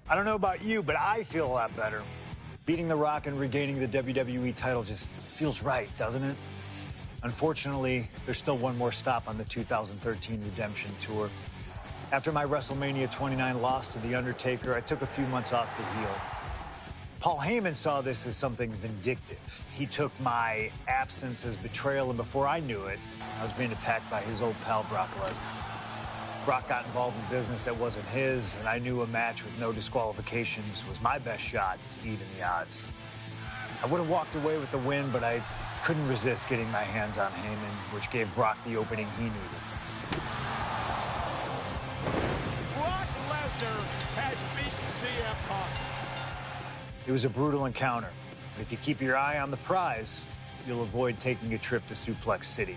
I don't know about you, but I feel a lot better. Beating The Rock and regaining the WWE title just feels right, doesn't it? Unfortunately, there's still one more stop on the 2013 Redemption Tour. After my WrestleMania 29 loss to The Undertaker, I took a few months off to heal. Paul Heyman saw this as something vindictive. He took my absence as betrayal, and before I knew it, I was being attacked by his old pal, Brock Lesnar. Brock got involved in business that wasn't his, and I knew a match with no disqualifications was my best shot to even the odds. I would have walked away with the win, but I couldn't resist getting my hands on Heyman, which gave Brock the opening he needed. Brock Lesnar has beaten CM Punk. It was a brutal encounter, but if you keep your eye on the prize, you'll avoid taking a trip to Suplex City.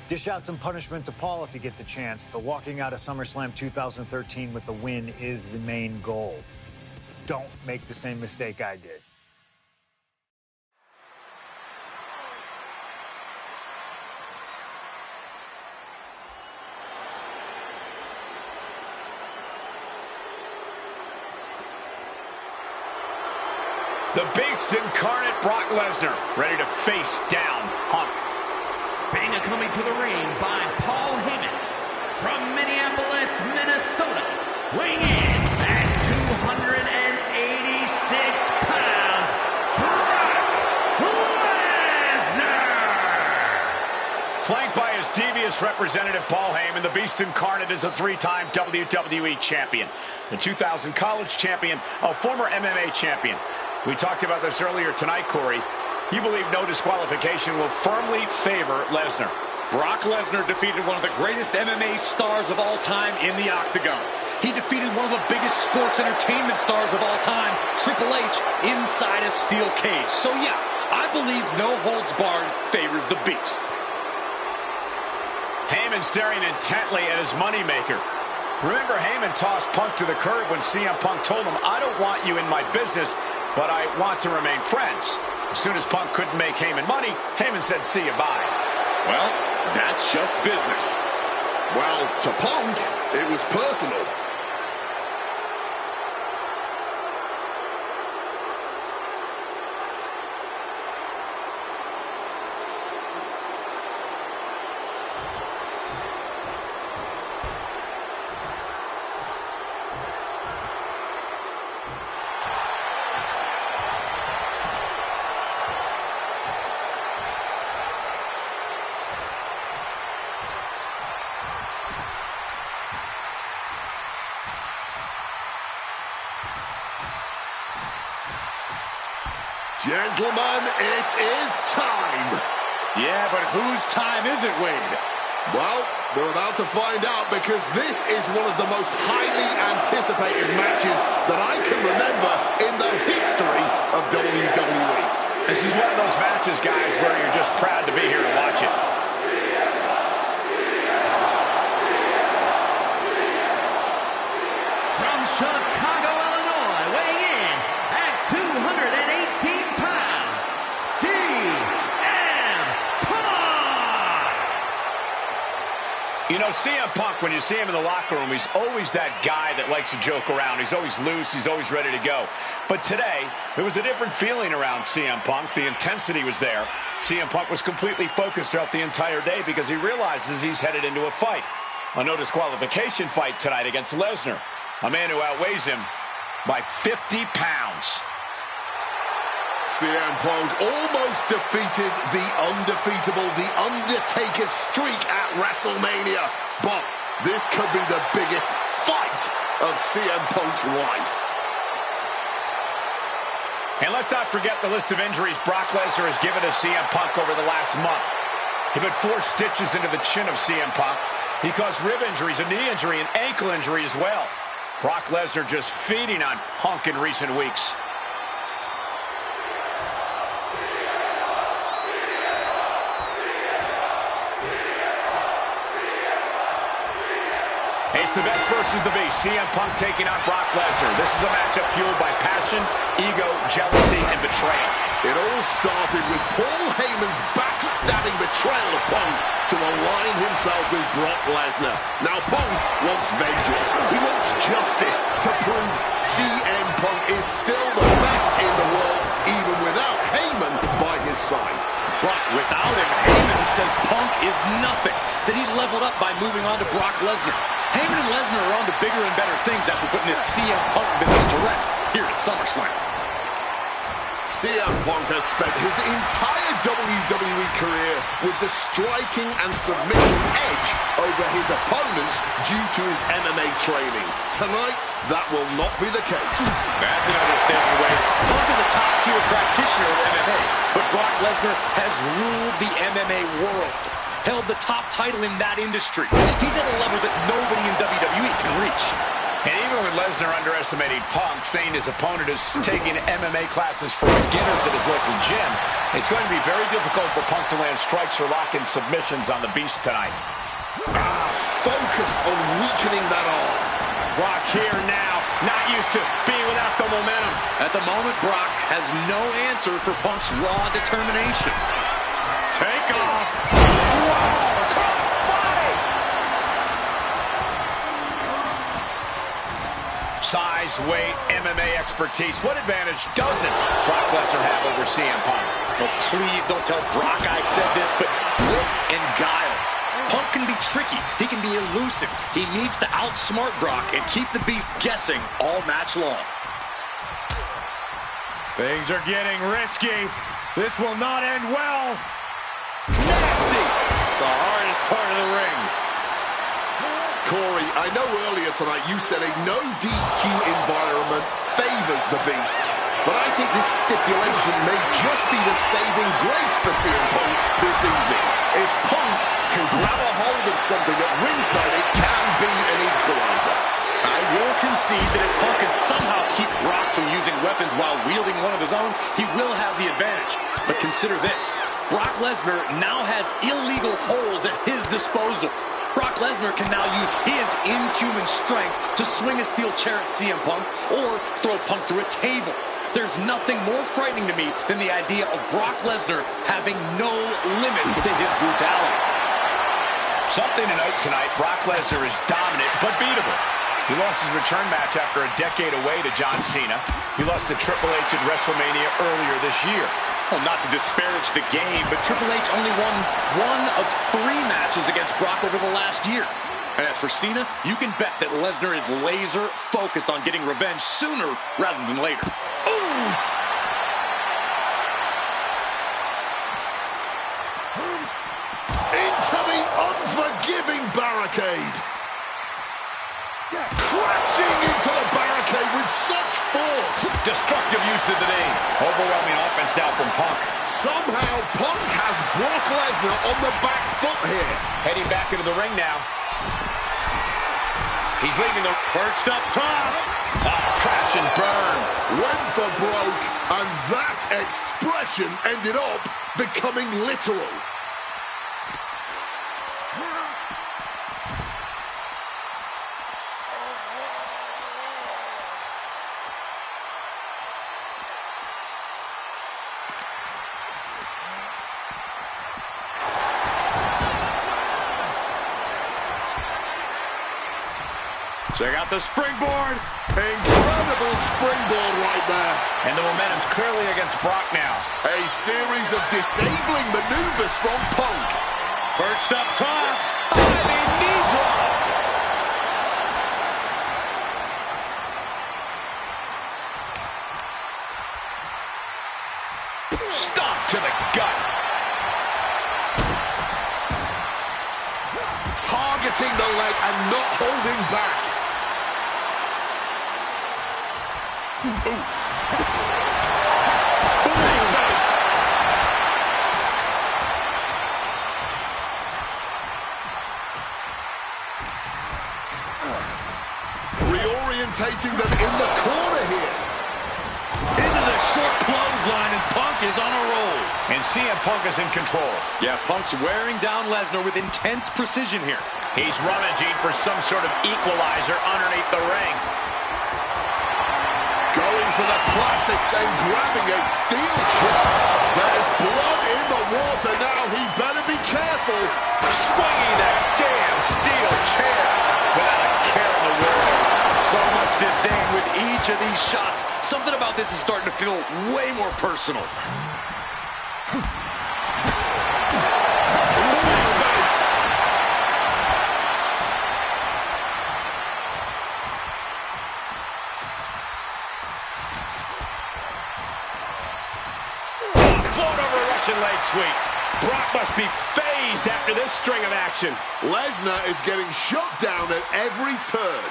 Dish out some punishment to Paul if you get the chance, but walking out of SummerSlam 2013 with the win is the main goal. Don't make the same mistake I did. The Beast incarnate Brock Lesnar, ready to face down Punk. Banga coming to the ring by Paul Heyman from Minneapolis, Minnesota, weighing in at 286 pounds, Brock Lesnar! Flanked by his devious representative Paul Heyman, the Beast incarnate is a three-time WWE champion, the 2000 college champion, a former MMA champion. We talked about this earlier tonight, Corey. You believe no disqualification will firmly favor Lesnar. Brock Lesnar defeated one of the greatest MMA stars of all time in the octagon. He defeated one of the biggest sports entertainment stars of all time, Triple H, inside a steel cage. So yeah, I believe no holds barred favors the Beast. Heyman staring intently at his moneymaker. Remember, Heyman tossed Punk to the curb when CM Punk told him, "I don't want you in my business, but I want to remain friends." As soon as Punk couldn't make Heyman money, Heyman said, "See you, bye." Well, that's just business. Well, to Punk, it was personal. Gentlemen, it is time. Yeah, but whose time is it, Wade? Well, we're about to find out, because this is one of the most highly anticipated matches that I can remember in the history of WWE. This is one of those matches, guys, where you're just proud to be here to watch it. From Chicago, Illinois, weighing in at 218 pounds, CM Punk! You know, CM Punk, when you see him in the locker room, he's always that guy that likes to joke around. He's always loose. He's always ready to go. But today, there was a different feeling around CM Punk. The intensity was there. CM Punk was completely focused throughout the entire day because he realizes he's headed into a fight. A no disqualification fight tonight against Lesnar, a man who outweighs him by 50 pounds. CM Punk almost defeated the undefeatable The Undertaker's streak at WrestleMania. But this could be the biggest fight of CM Punk's life. And let's not forget the list of injuries Brock Lesnar has given to CM Punk over the last month. He put 4 stitches into the chin of CM Punk. He caused rib injuries, a knee injury, and ankle injury as well. Brock Lesnar just feeding on Punk in recent weeks. A It's the best versus the beast. CM Punk taking on Brock Lesnar. This is a matchup fueled by passion, ego, jealousy, and betrayal. It all started with Paul Heyman's backstabbing betrayal of Punk to align himself with Brock Lesnar. Now Punk wants vengeance. He wants justice to prove CM Punk is still the best in the world, even without Heyman by his side. But without him, Heyman says Punk is nothing, that he leveled up by moving on to Brock Lesnar. Heyman and Lesnar are on to bigger and better things after putting this CM Punk business to rest here at SummerSlam. CM Punk has spent his entire WWE career with the striking and submission edge over his opponents due to his MMA training. Tonight, that will not be the case. That's an understatement, Wade. Punk is a top-tier practitioner of MMA, but Brock Lesnar has ruled the MMA world, held the top title in that industry. He's at a level that nobody in WWE can reach. And even with Lesnar underestimating Punk, saying his opponent is taking MMA classes for beginners at his local gym, it's going to be very difficult for Punk to land strikes or lock-in submissions on the Beast tonight. Focused on weakening that arm. Brock here now, not used to being without the momentum. At the moment, Brock has no answer for Punk's raw determination. Take off. Whoa, cross body. Size, weight, MMA expertise. What advantage doesn't Brock Lesnar have over CM Punk? Oh, please don't tell Brock I said this, but wit and guile. Punk can be tricky. He can be elusive. He needs to outsmart Brock and keep the Beast guessing all match long. Things are getting risky. This will not end well. Nasty. The hardest part of the ring. Corey, I know earlier tonight you said a no DQ environment favors the Beast, but I think this stipulation may just be the saving grace for CM Punk this evening. If Punk can grab a hold of something at ringside, it can be an equalizer. I will concede that if Punk can somehow keep Brock from using weapons while wielding one of his own, he will have the advantage. But consider this. Brock Lesnar now has illegal holds at his disposal. Brock Lesnar can now use his inhuman strength to swing a steel chair at CM Punk or throw Punk through a table. There's nothing more frightening to me than the idea of Brock Lesnar having no limits to his brutality. Something to note tonight, Brock Lesnar is dominant but beatable. He lost his return match after a decade away to John Cena. He lost to Triple H at WrestleMania earlier this year. Well, not to disparage the game, but Triple H only won one of 3 matches against Brock over the last year. And as for Cena, you can bet that Lesnar is laser focused on getting revenge sooner rather than later. Ooh! Into the unforgiving barricade. Crashing into the barricade with such force. Destructive use of the knee. Overwhelming offense now from Punk. Somehow Punk has Brock Lesnar on the back foot here. Heading back into the ring now. He's leaving the first up top. Crash and burn. Went for broke, and that expression ended up becoming literal. Check out the springboard. Incredible springboard right there. And the momentum's clearly against Brock now. A series of disabling maneuvers from Punk. Perched up top. Diving knee drop. Stomp to the gut. Targeting the leg and not holding back. Reorientating them in the corner here. Into the short clothesline, and Punk is on a roll. And And CM Punk is in control. Yeah, Punk's wearing down Lesnar with intense precision here. He's rummaging for some sort of equalizer underneath the ring. Going for the classics and grabbing a steel chair. There's blood in the water now. He better be careful. Swinging that damn steel chair without a care in the world. So much disdain with each of these shots. Something about this is starting to feel way more personal. Float over a Russian leg sweep. Brock must be phased after this string of action. Lesnar is getting shut down at every turn.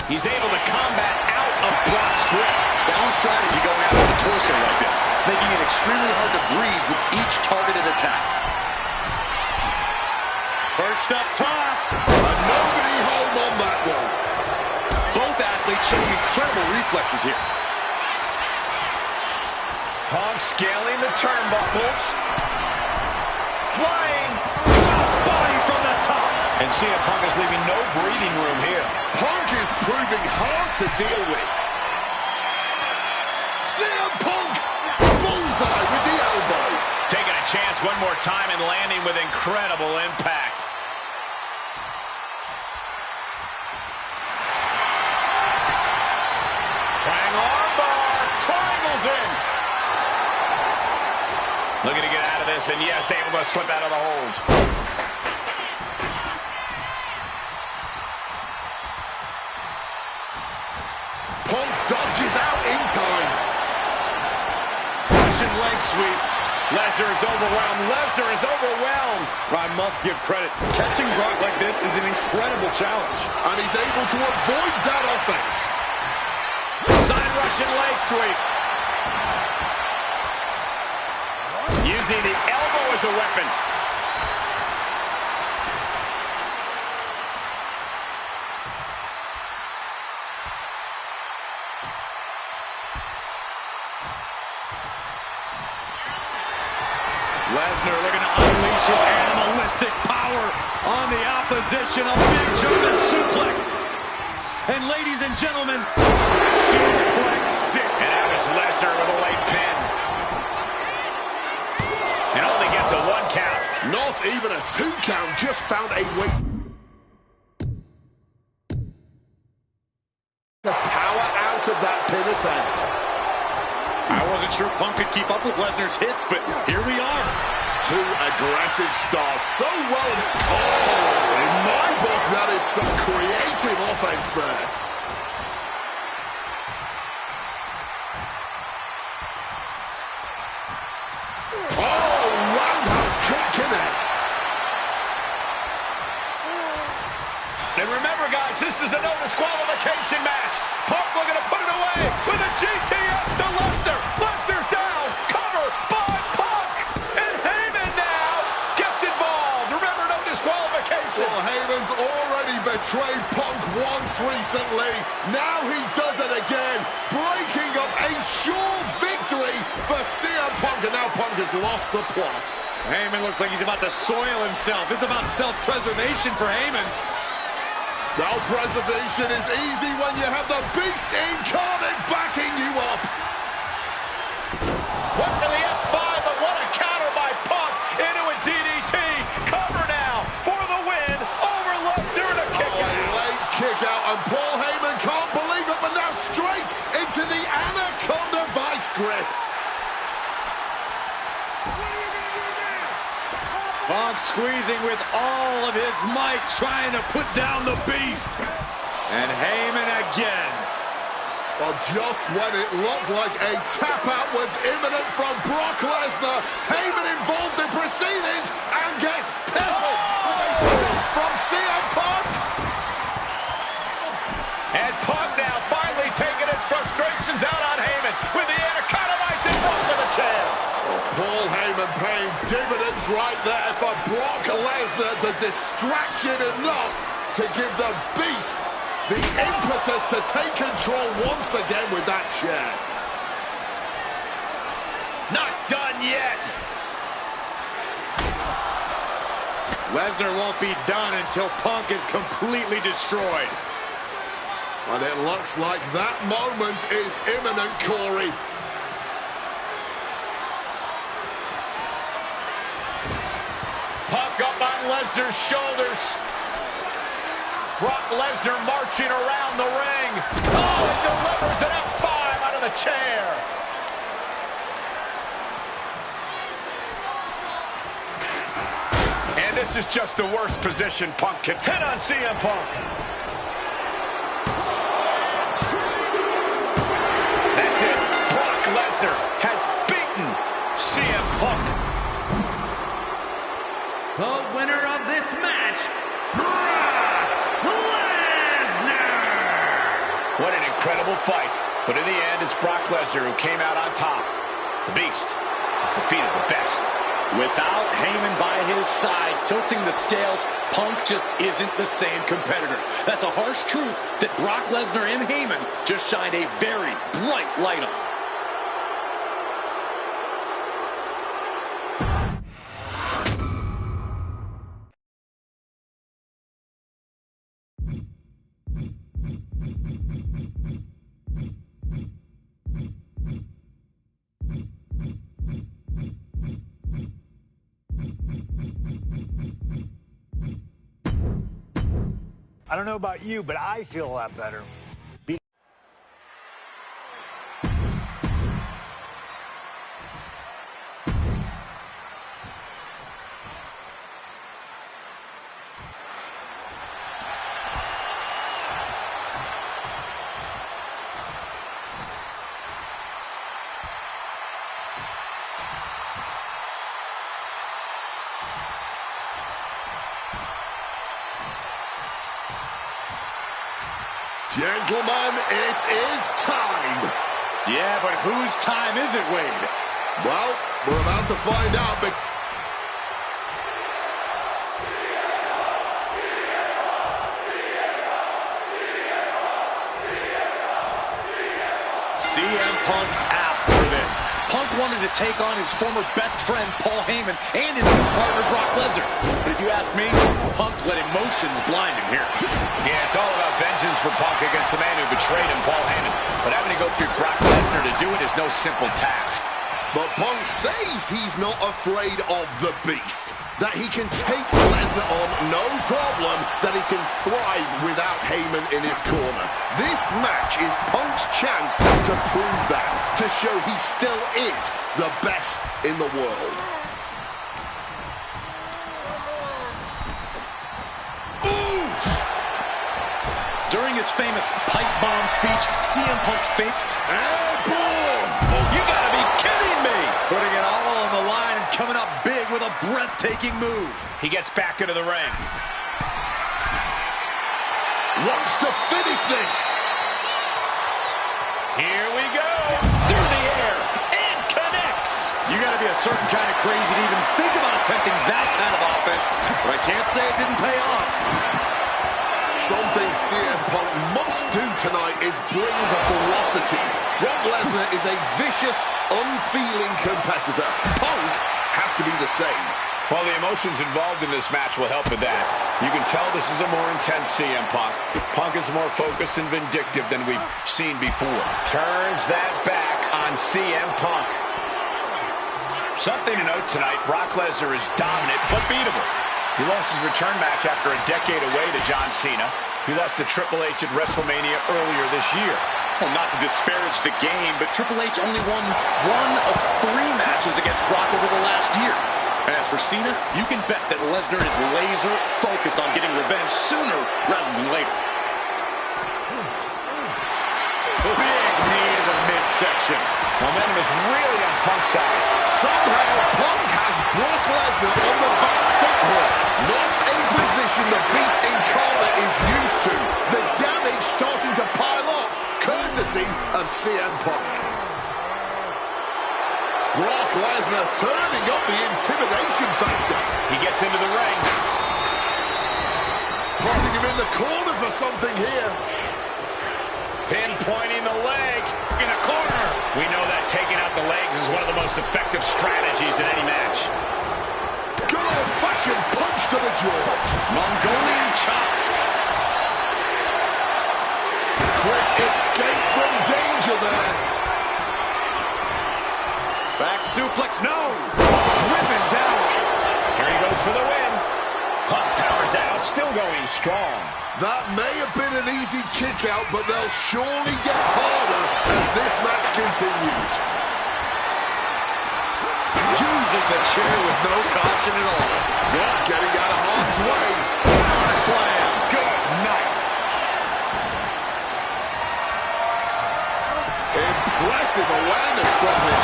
He's able to combat out of Brock's grip. Sound strategy going after the torso like this, making it extremely hard to breathe with each targeted attack. Perched up top. And nobody home on that one. Both athletes showing incredible reflexes here. Punk scaling the turnbuckles. Flying. Body from the top. And CM Punk is leaving no breathing room here. Punk is proving hard to deal with. CM Punk! Bullseye with the elbow. Taking a chance one more time and landing with incredible impact. Prang armbar. Triangles in. Looking to get out of this, and yes, able to slip out of the hold. Punk dodges out in time. Russian leg sweep. Lesnar is overwhelmed. Lesnar is overwhelmed. I must give credit. Catching Brock like this is an incredible challenge. And he's able to avoid that offense. Side Russian leg sweep. Using the elbow as a weapon. Lesnar looking to unleash his animalistic power on the opposition. A big German suplex. And ladies and gentlemen, suplex six. And that was Lesnar with a late pin. And only gets a 1 count. Not even a 2 count, just found a way. The power out of that pin attempt. I wasn't sure Punk could keep up with Lesnar's hits, but here we are. 2 aggressive stars, so well. Oh, in my book, that is some creative offense there. Oh, roundhouse kick connects. And remember, guys, this is a no disqualification match. Punk looking to put it away with a GTS to Lesnar. Lesnar's down. Cover by Punk. And Heyman now gets involved. Remember, no disqualification. Well, Heyman's already betrayed Punk once recently. Now he does it again, breaking up a sure victory for CM Punk. And now Punk has lost the plot. Heyman looks like he's about to soil himself. It's about self-preservation for Heyman. Self-preservation is easy when you have the beast incarnate backing you up. What for the F5, but what a counter by Punk into a DDT. Cover now for the win over Lesnar and a kick out. A late kick out, and Paul Heyman can't believe it, but now straight into the Anaconda Vice grip. Punk squeezing with all of his might, trying to put down the beast. And Heyman again. Well, just when it looked like a tap-out was imminent from Brock Lesnar, Heyman involved in proceedings and gets peppered with a shot from CM Punk. And Punk now finally taking his frustrations out on Heyman with the Anaconda Vice in front of the chair. Paul Heyman paying dividends right there for Brock Lesnar. The distraction enough to give the Beast the impetus to take control once again with that chair. Not done yet. Lesnar won't be done until Punk is completely destroyed. And it looks like that moment is imminent, Corey. Punk up on Lesnar's shoulders. Brock Lesnar marching around the ring. Oh, he delivers an F5 out of the chair. And this is just the worst position Punk can hit on CM Punk. That's it. Brock Lesnar has beaten CM Punk. The winner of this match, Brock Lesnar! What an incredible fight. But in the end, it's Brock Lesnar who came out on top. The Beast has defeated the best. Without Heyman by his side, tilting the scales, Punk just isn't the same competitor. That's a harsh truth that Brock Lesnar and Heyman just shined a very bright light on. I don't know about you, but I feel a lot better. Gentlemen, it is time. Yeah, but whose time is it, Wade? Well, we're about to find out. CM Punk asked for this. Punk wanted to take on his former best friend, Paul Heyman, and his new partner, Brock Lesnar. But if you ask me, Punk let emotions blind him here. Yeah, it's all about vengeance for Punk against the man who betrayed him, Paul Heyman. But having to go through Brock Lesnar to do it is no simple task. But Punk says he's not afraid of the Beast. That he can take Lesnar on no problem, that he can thrive without Heyman in his corner. This match is Punk's chance to prove that, to show he still is the best in the world. Oof! During his famous pipe bomb speech, CM Punk's fake Airborne! Oh, you gotta be kidding me! Putting it all on the line and coming up big with a breathtaking move. He gets back into the ring. Wants to finish this. Here we go. Through the air. And connects. You gotta be a certain kind of crazy to even think about attempting that kind of offense. But I can't say it didn't pay off. Something CM Punk must do tonight is bring the ferocity. Brock Lesnar is a vicious, unfeeling competitor. Punk has to be the same. Well, the emotions involved in this match will help with that. You can tell this is a more intense CM Punk. Punk is more focused and vindictive than we've seen before. Turns that back on CM Punk. Something to note tonight, Brock Lesnar is dominant but beatable. He lost his return match after a decade away to John Cena. He lost to Triple H at WrestleMania earlier this year. Well, not to disparage the game, but Triple H only won 1 of 3 matches against Brock over the last year. And as for Cena, you can bet that Lesnar is laser focused on getting revenge sooner rather than later. Big knee to the midsection. Momentum is really on Punk's side. Somehow, Punk has Brock Lesnar on the back foot here. Not a position the Beast incarnate is used to. The damage starting to pile up, courtesy of CM Punk. Brock Lesnar turning up the intimidation factor. He gets into the ring. Putting him in the corner for something here. Pinpointing the leg in the corner. We know that taking out the legs is one of the most effective strategies in any match. Good old-fashioned punch to the jaw. Mongolian chop. Quick escape from danger there. Back suplex, no. Driven down. Here he goes for the win. Punk powers out, still going strong. That may have been an easy kick out, but they'll surely get harder as this match continues. Using the chair with no caution at all. Yeah, getting out of harm's way. Slam. Good night. Impressive awareness from him.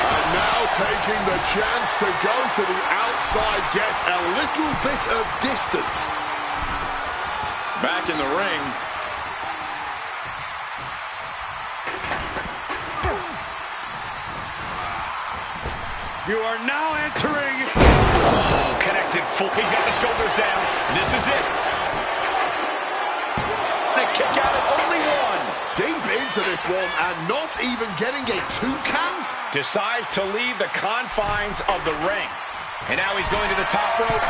And now taking the chance to go to the outside, get a little bit of distance. Back in the ring. You are now entering. Oh, connected full. He's got the shoulders down. This is it. They kick out at only one. Deep into this one and not even getting a 2 count. Decides to leave the confines of the ring. And now he's going to the top rope.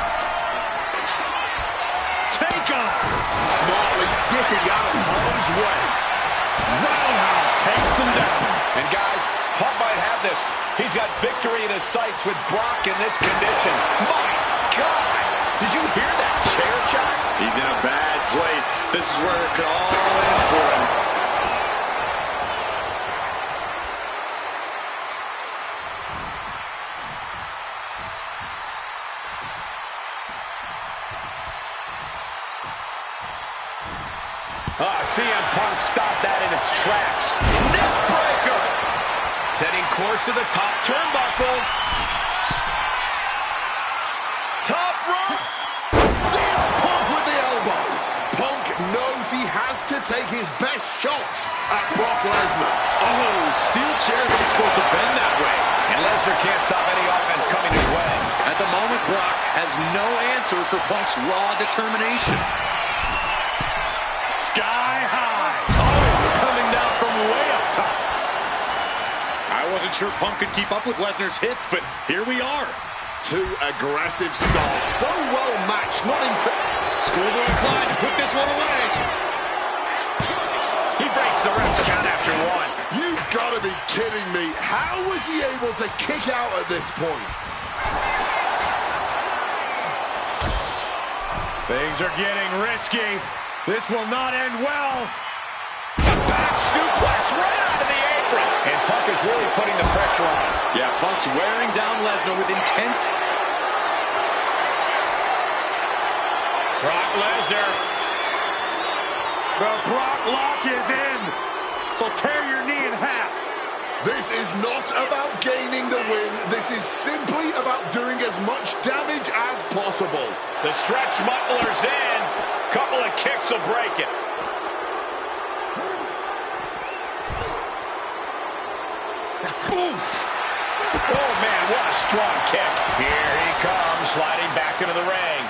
Take off. Smartly dipping out of harm's way. Roundhouse takes them down. And guys, Punk might have this. He's got victory in his sights with Brock in this condition. My God! Did you hear that chair shot? He's in a bad place. This is where it could all end for him. CM Punk stopped that in its tracks. Neck breaker! Setting course to the top turnbuckle. Top rope! CM Punk with the elbow. Punk knows he has to take his best shots at Brock Lesnar. Oh, steel chairs aren't supposed to bend that way. And Lesnar can't stop any offense coming his way. At the moment, Brock has no answer for Punk's raw determination. Sky high. Oh, coming down from way up top. I wasn't sure Punk could keep up with Lesnar's hits, but here we are. 2 aggressive starts, so well matched, not into... Schoolboy Klein to put this one away. He breaks the ref's count after 1. You've got to be kidding me. How was he able to kick out at this point? Things are getting risky. This will not end well. Back suplex right onto the apron. And Punk is really putting the pressure on. Yeah, Punk's wearing down Lesnar with intent. Brock Lesnar. The Brock lock is in. So tear your knee in half. This is not about gaining the win. This is simply about doing as much damage as possible. The stretch muffler's in. Couple of kicks will break it. Oof! Oh, man, what a strong kick. Here he comes, sliding back into the ring.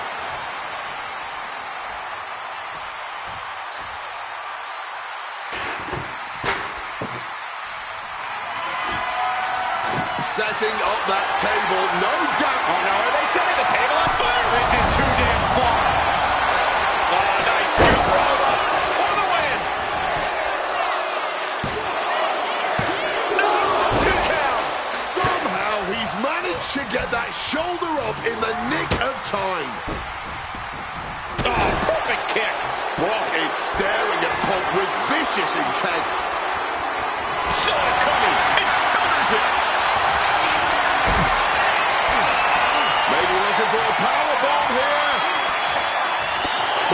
Setting up that table, no doubt. Oh, no, are they setting the table on fire? This is too damn far. Oh, nice scoop, Bravo. For the win. No, 2 count. Somehow he's managed to get that shoulder up in the nick of time. Oh, perfect kick. Brock is staring at Punk with vicious intent. Saw it coming. It counters it. Maybe looking for a powerbomb here.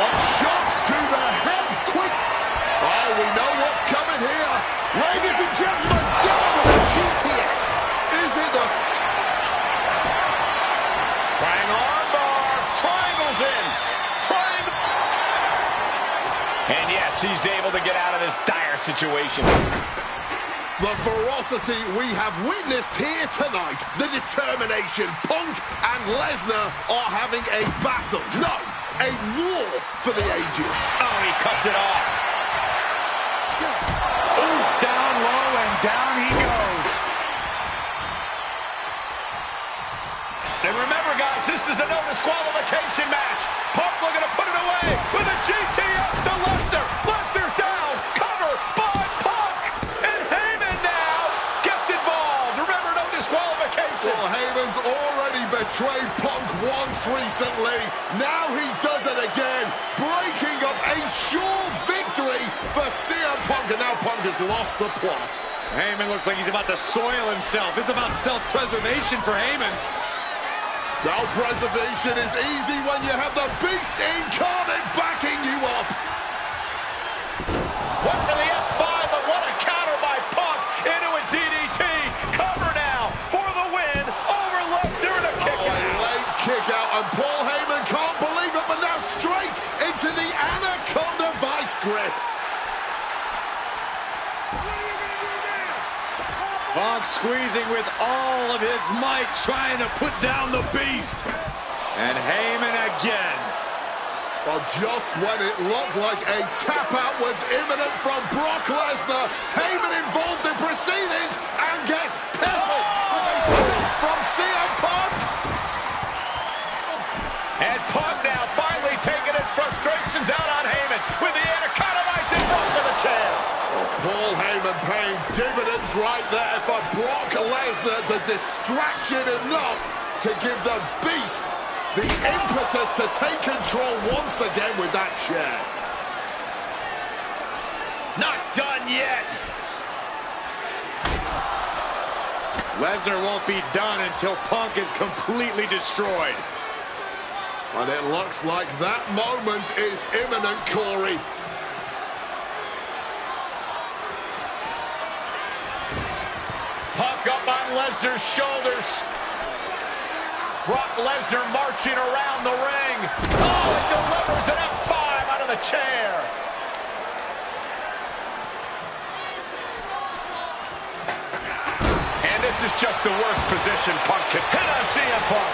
But shots to the head, quick. Oh, we know what's coming here. Ladies and gentlemen, down with a GTS. Is it the... Trying armbar. Triangles in. Triangle. And yes, he's able to get out of this dire situation. The ferocity we have witnessed here tonight. The determination. Punk and Lesnar are having a battle. No, A war for the ages. Oh, he cuts it off. Ooh, down low and down he goes. And remember, guys, this is the no disqualification match. Punk looking to put it away with a GTS to Lesnar. Lesnar's down. Cover by Punk. And Heyman now gets involved. Remember, no disqualification. Well, Heyman's already betrayed Punk once recently. Now he does it again, breaking up a sure victory for CM Punk. And now Punk has lost the plot. Heyman looks like he's about to soil himself. It's about self-preservation for Heyman. Self-preservation is easy when you have the Beast incarnate backing you up. What for the F5, but what a counter by Punk into a DDT. Cover now for the win over Lesnar and a kick out. A late kick out, and Paul Heyman can't believe it, but now straight into the Anaconda Vice grip. Punk squeezing with all of his might, trying to put down the Beast. And Heyman again. Well, just when it looked like a tap-out was imminent from Brock Lesnar, Heyman involved in proceedings and gets peppered with a shot from CM Punk. And Punk now finally taking his frustrations out on Heyman with the Anaconda Vice in front of the chair. Paul Heyman paying dividends right there for Brock Lesnar. The distraction enough to give the Beast the impetus to take control once again with that chair. Not done yet. Lesnar won't be done until Punk is completely destroyed. And it looks like that moment is imminent, Corey. Punk up on Lesnar's shoulders. Brock Lesnar marching around the ring. Oh, it delivers an F5 out of the chair. And this is just the worst position Punk can hit on CM Punk.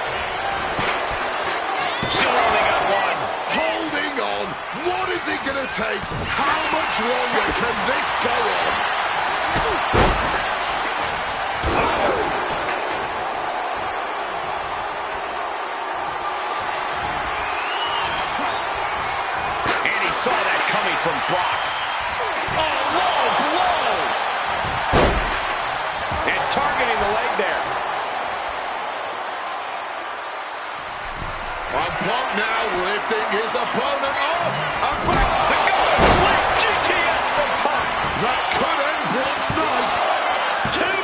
Still only got one. Holding on. What is it going to take? How much longer can this go on? Saw that coming from Brock. Oh, low blow. And targeting the leg there. And Punk now lifting his opponent up. And back. The goal slam GTS from Punk. That could end Brock's night. Two.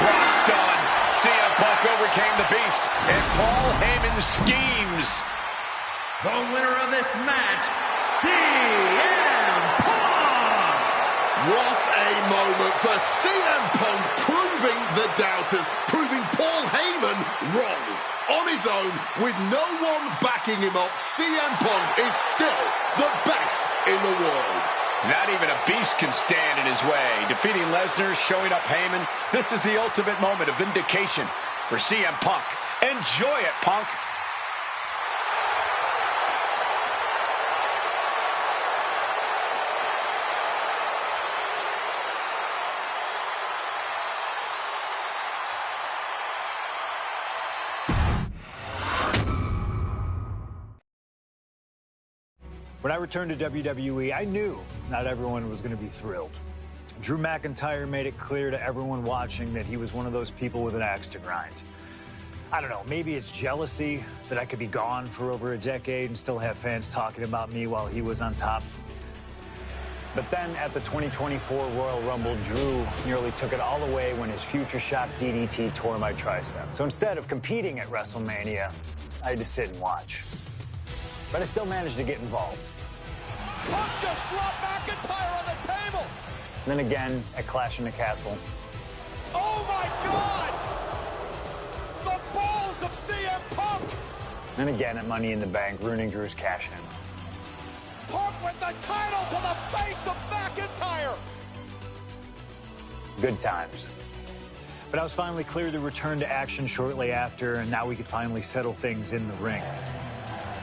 Brock's done. CM Punk overcame the Beast. And Paul Heyman schemes. The winner of this match, CM Punk! What a moment for CM Punk, proving the doubters, proving Paul Heyman wrong. On his own, with no one backing him up, CM Punk is still the best in the world. Not even a Beast can stand in his way. Defeating Lesnar, showing up Heyman. This is the ultimate moment of vindication for CM Punk. Enjoy it, Punk. When I returned to WWE, I knew not everyone was going to be thrilled. Drew McIntyre made it clear to everyone watching that he was one of those people with an axe to grind. I don't know, maybe it's jealousy that I could be gone for over a decade and still have fans talking about me while he was on top. But then at the 2024 Royal Rumble, Drew nearly took it all away when his future shot DDT tore my tricep. So instead of competing at WrestleMania, I had to sit and watch. But I still managed to get involved. Punk just dropped McIntyre on the table. And then again at Clash in the Castle. Oh my God! The balls of CM Punk! And again at Money in the Bank, ruining Drew's cash-in. Punk with the title to the face of McIntyre! Good times. But I was finally cleared to return to action shortly after, and now we could finally settle things in the ring.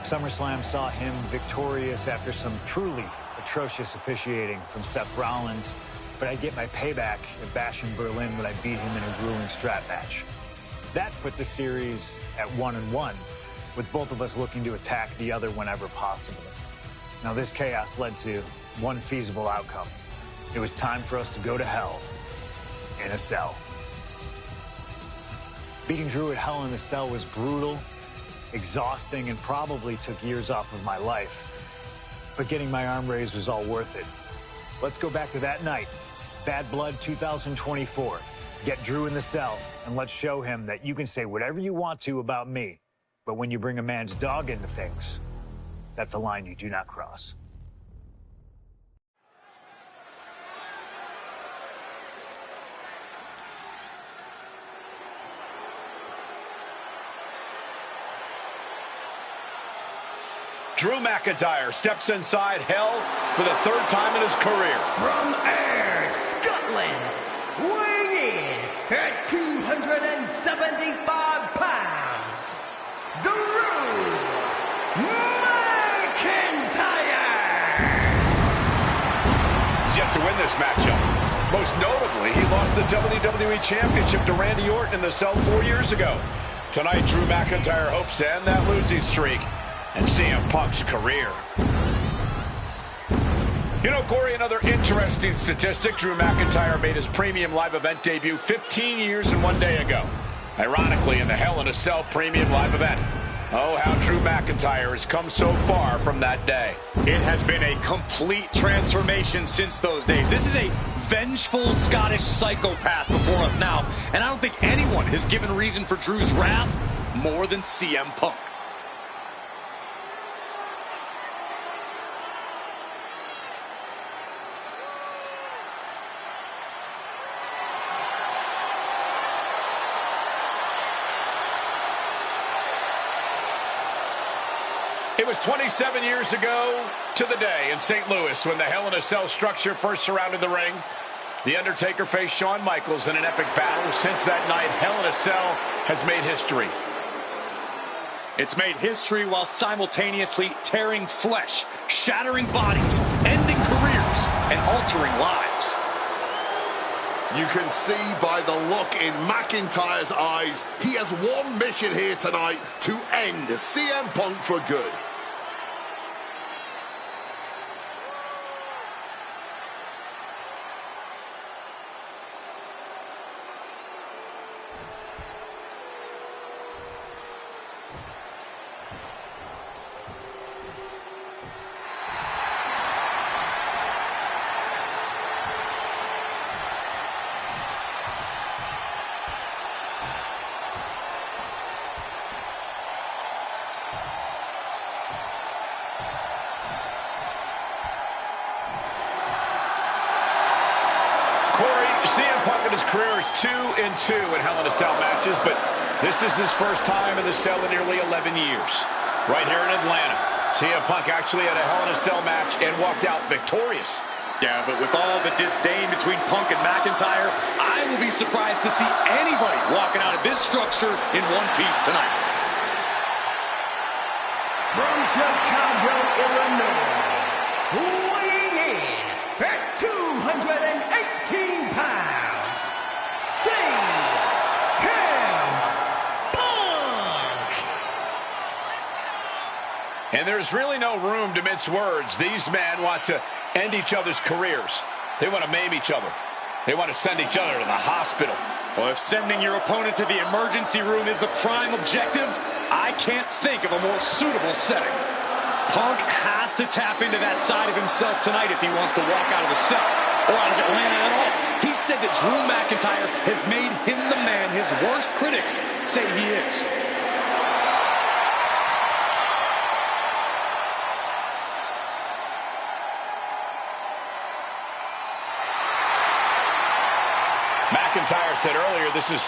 SummerSlam saw him victorious after some truly atrocious officiating from Seth Rollins, but I'd get my payback at Bash in Berlin when I beat him in a grueling strap match. That put the series at 1-1, with both of us looking to attack the other whenever possible. Now, this chaos led to one feasible outcome. It was time for us to go to hell in a cell. Beating Drew at Hell in a Cell was brutal, exhausting, and probably took years off of my life. But getting my arm raised was all worth it. Let's go back to that night, Bad Blood 2024. Get Drew in the cell, and let's show him that you can say whatever you want to about me, but when you bring a man's dog into things, that's a line you do not cross. Drew McIntyre steps inside Hell for the third time in his career. From Ayr, Scotland, weighing in at 275 pounds, Drew McIntyre! He's yet to win this matchup. Most notably, he lost the WWE Championship to Randy Orton in the cell 4 years ago. Tonight, Drew McIntyre hopes to end that losing streak and CM Punk's career. You know, Corey, another interesting statistic. Drew McIntyre made his premium live event debut 15 years and 1 day ago. Ironically, in the Hell in a Cell premium live event. Oh, how Drew McIntyre has come so far from that day. It has been a complete transformation since those days. This is a vengeful Scottish psychopath before us now, and I don't think anyone has given reason for Drew's wrath more than CM Punk. It was 27 years ago to the day in St. Louis when the Hell in a Cell structure first surrounded the ring. The Undertaker faced Shawn Michaels in an epic battle. Since that night, Hell in a Cell has made history. It's made history while simultaneously tearing flesh, shattering bodies, ending careers, and altering lives. You can see by the look in McIntyre's eyes, he has one mission here tonight: to end CM Punk for good. CM Punk in his career is 2-2 in Hell in a Cell matches, but this is his first time in the cell in nearly 11 years. Right here in Atlanta, CM Punk actually had a Hell in a Cell match and walked out victorious. Yeah, but with all the disdain between Punk and McIntyre, I will be surprised to see anybody walking out of this structure in one piece tonight. From Chicago, Illinois, weighing in at 218 pounds, CM Punk! And there's really no room to mince words. These men want to end each other's careers. They want to maim each other. They want to send each other to the hospital. Well, if sending your opponent to the emergency room is the prime objective, I can't think of a more suitable setting. Punk has to tap into that side of himself tonight if he wants to walk out of the cell, or out of Atlanta at all. He said that Drew McIntyre has made him the man his worst critics say he is. McIntyre said earlier, this is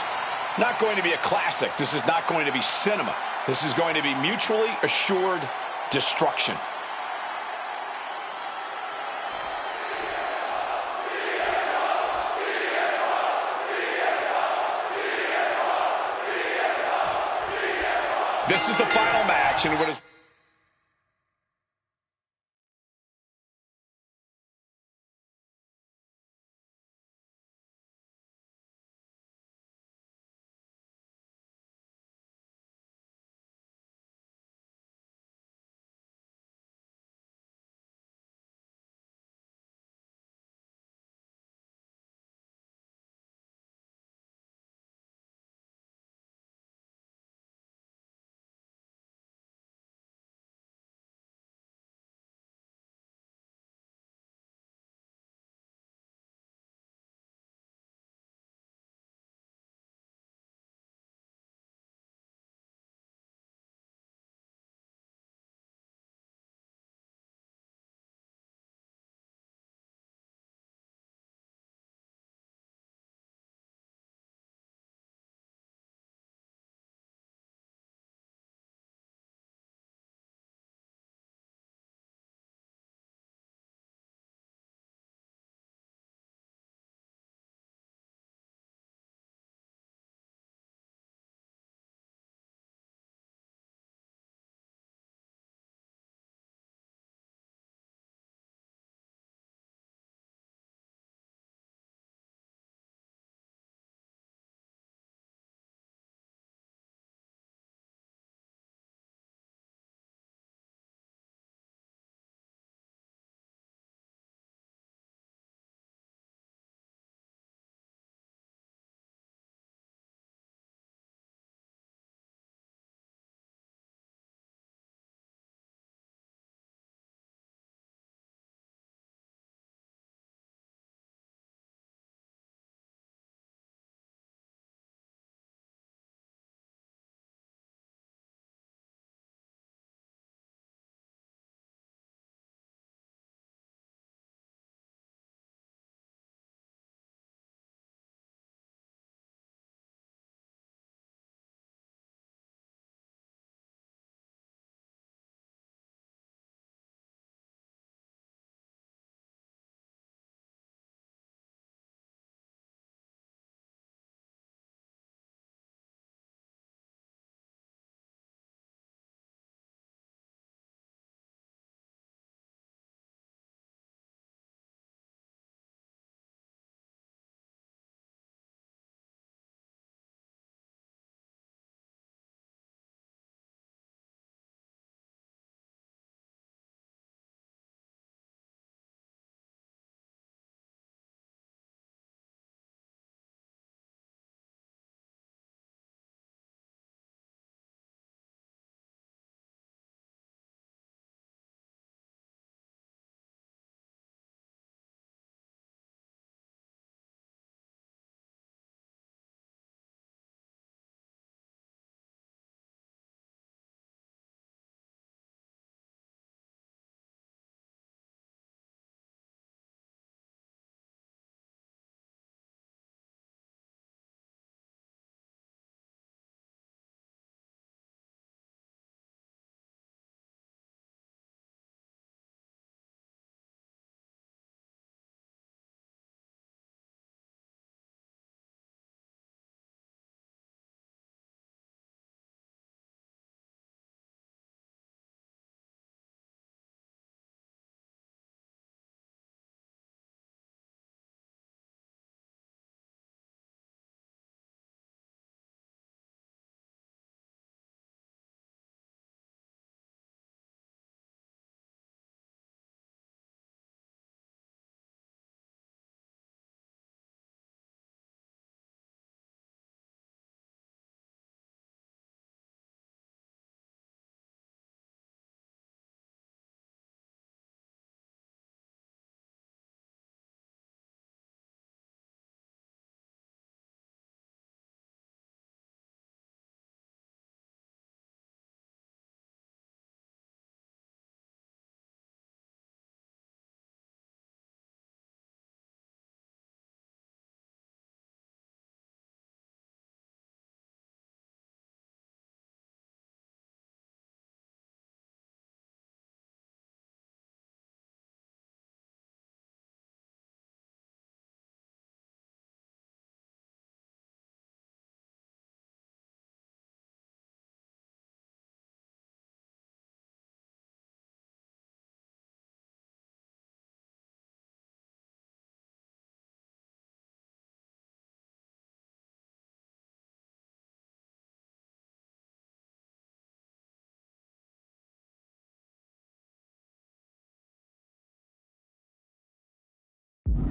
not going to be a classic. This is not going to be cinema. This is going to be mutually assured destruction. This is the final match in what is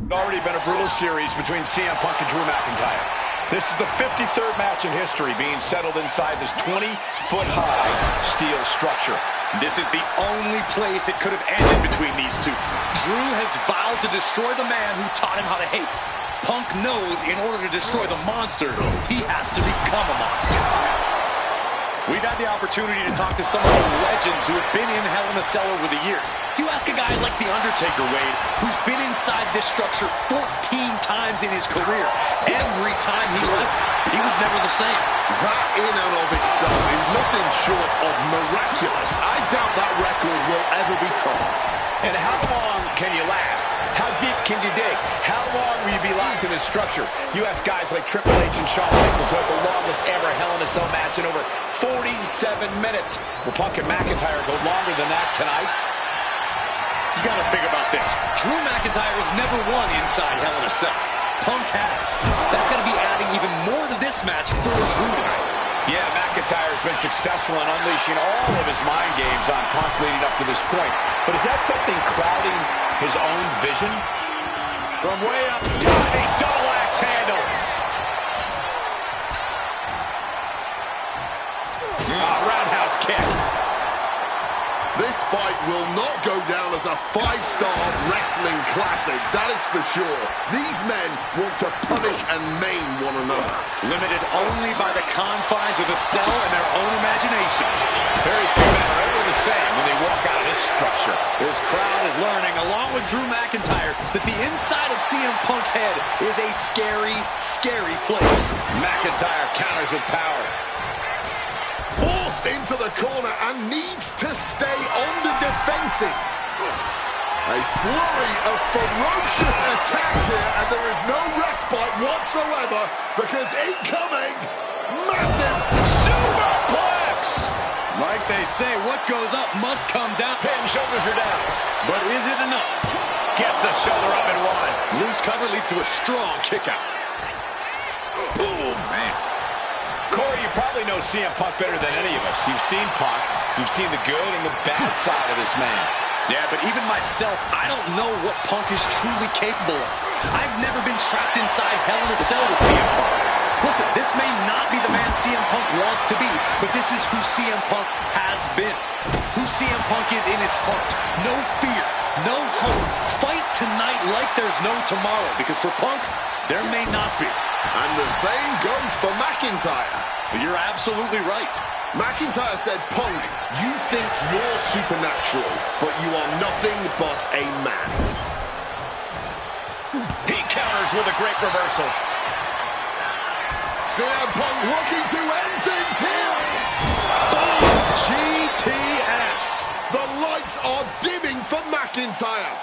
Already been a brutal series between CM Punk and Drew McIntyre. This is the 53rd match in history being settled inside this 20-foot-high steel structure. This is the only place it could have ended between these two. Drew has vowed to destroy the man who taught him how to hate. Punk knows in order to destroy the monster, he has to become a monster. We've had the opportunity to talk to some of the legends who have been in Hell in a Cell over the years. You ask a guy like The Undertaker, Wade, who's been inside this structure 14 times in his career. Every time he left, he was never the same. That in and of itself is nothing short of miraculous. I doubt that record will ever be topped. And how long can you last? How deep can you dig? How long will you be locked in this structure? You ask guys like Triple H and Shawn Michaels who had the longest ever Hell in a Cell match in over 47 minutes. Will Punk and McIntyre go longer than that tonight? You gotta think about this. Drew McIntyre has never won inside Hell in a Cell. Punk has. That's gonna be adding even more to this match for Drew tonight. Yeah, McIntyre's been successful in unleashing all of his mind games on Punk leading up to this point. But is that something clouding his own vision? From way up, diving double axe handle. Roundhouse kick. This fight will not go down as a 5-star wrestling classic, that is for sure. These men want to punish and maim one another. Limited only by the confines of the cell and their own imaginations. Very few men are ever the same when they walk out of this structure. This crowd is learning, along with Drew McIntyre, that the inside of CM Punk's head is a scary, scary place. McIntyre counters with power. Forced into the corner and needs to stay on the defensive. A flurry of ferocious attacks here, and there is no respite whatsoever because incoming, massive superplex! Like they say, what goes up must come down. Pin, shoulders are down. But is it enough? Gets the shoulder up and one. Loose cover leads to a strong kick out. Oh, man. Corey, you probably know CM Punk better than any of us. You've seen Punk. You've seen the good and the bad side of this man. Yeah, but even myself, I don't know what Punk is truly capable of. I've never been trapped inside Hell in a Cell with CM Punk. Listen, this may not be the man CM Punk wants to be, but this is who CM Punk has been. Who CM Punk is in his heart. No fear, no hope. Fight tonight like there's no tomorrow, because for Punk, there may not be. And the same goes for McIntyre. You're absolutely right. McIntyre said, Punk, you think you're supernatural, but you are nothing but a man. He counters with a great reversal. CM Punk looking to end things here. GTS. The lights are dimming for McIntyre.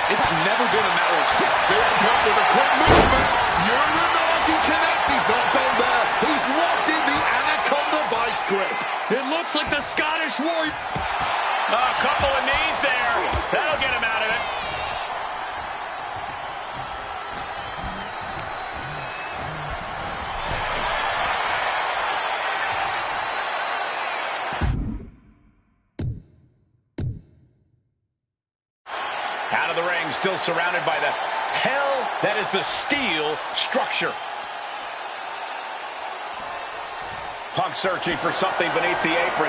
It's never been a matter of CM Punk with a quick movement. Uranagi connects. He's not done there. He's locked in the Anaconda vice grip. It looks like the Scottish Warrior. A couple of knees there. That'll get him out of it. Out of the ring, still surrounded by the hell that is the steel structure. Punk searching for something beneath the apron.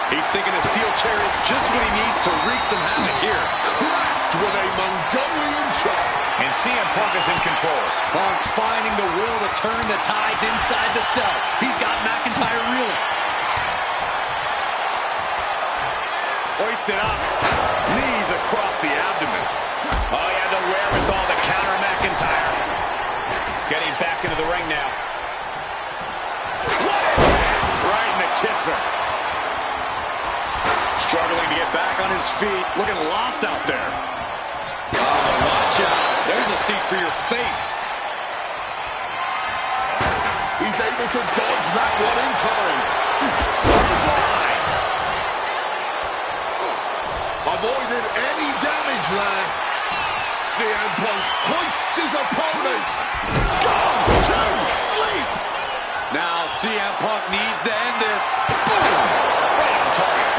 He's thinking a steel chair is just what he needs to wreak some havoc here. Cracked with a Mongolian chop. And CM Punk is in control. Punk's finding the will to turn the tides inside the cell. He's got McIntyre reeling. Hoisted up. Knees across the abdomen. Oh, he had the wherewithal to counter McIntyre. Getting back into the ring now. What impact! Right in the kisser. Struggling to get back on his feet. Looking lost out there. Oh, watch out. There's a seat for your face. He's able to dodge that one in time. Avoided any damage there. CM Punk hoists his opponent. Gone to sleep. Now CM Punk needs to end this. Right on target.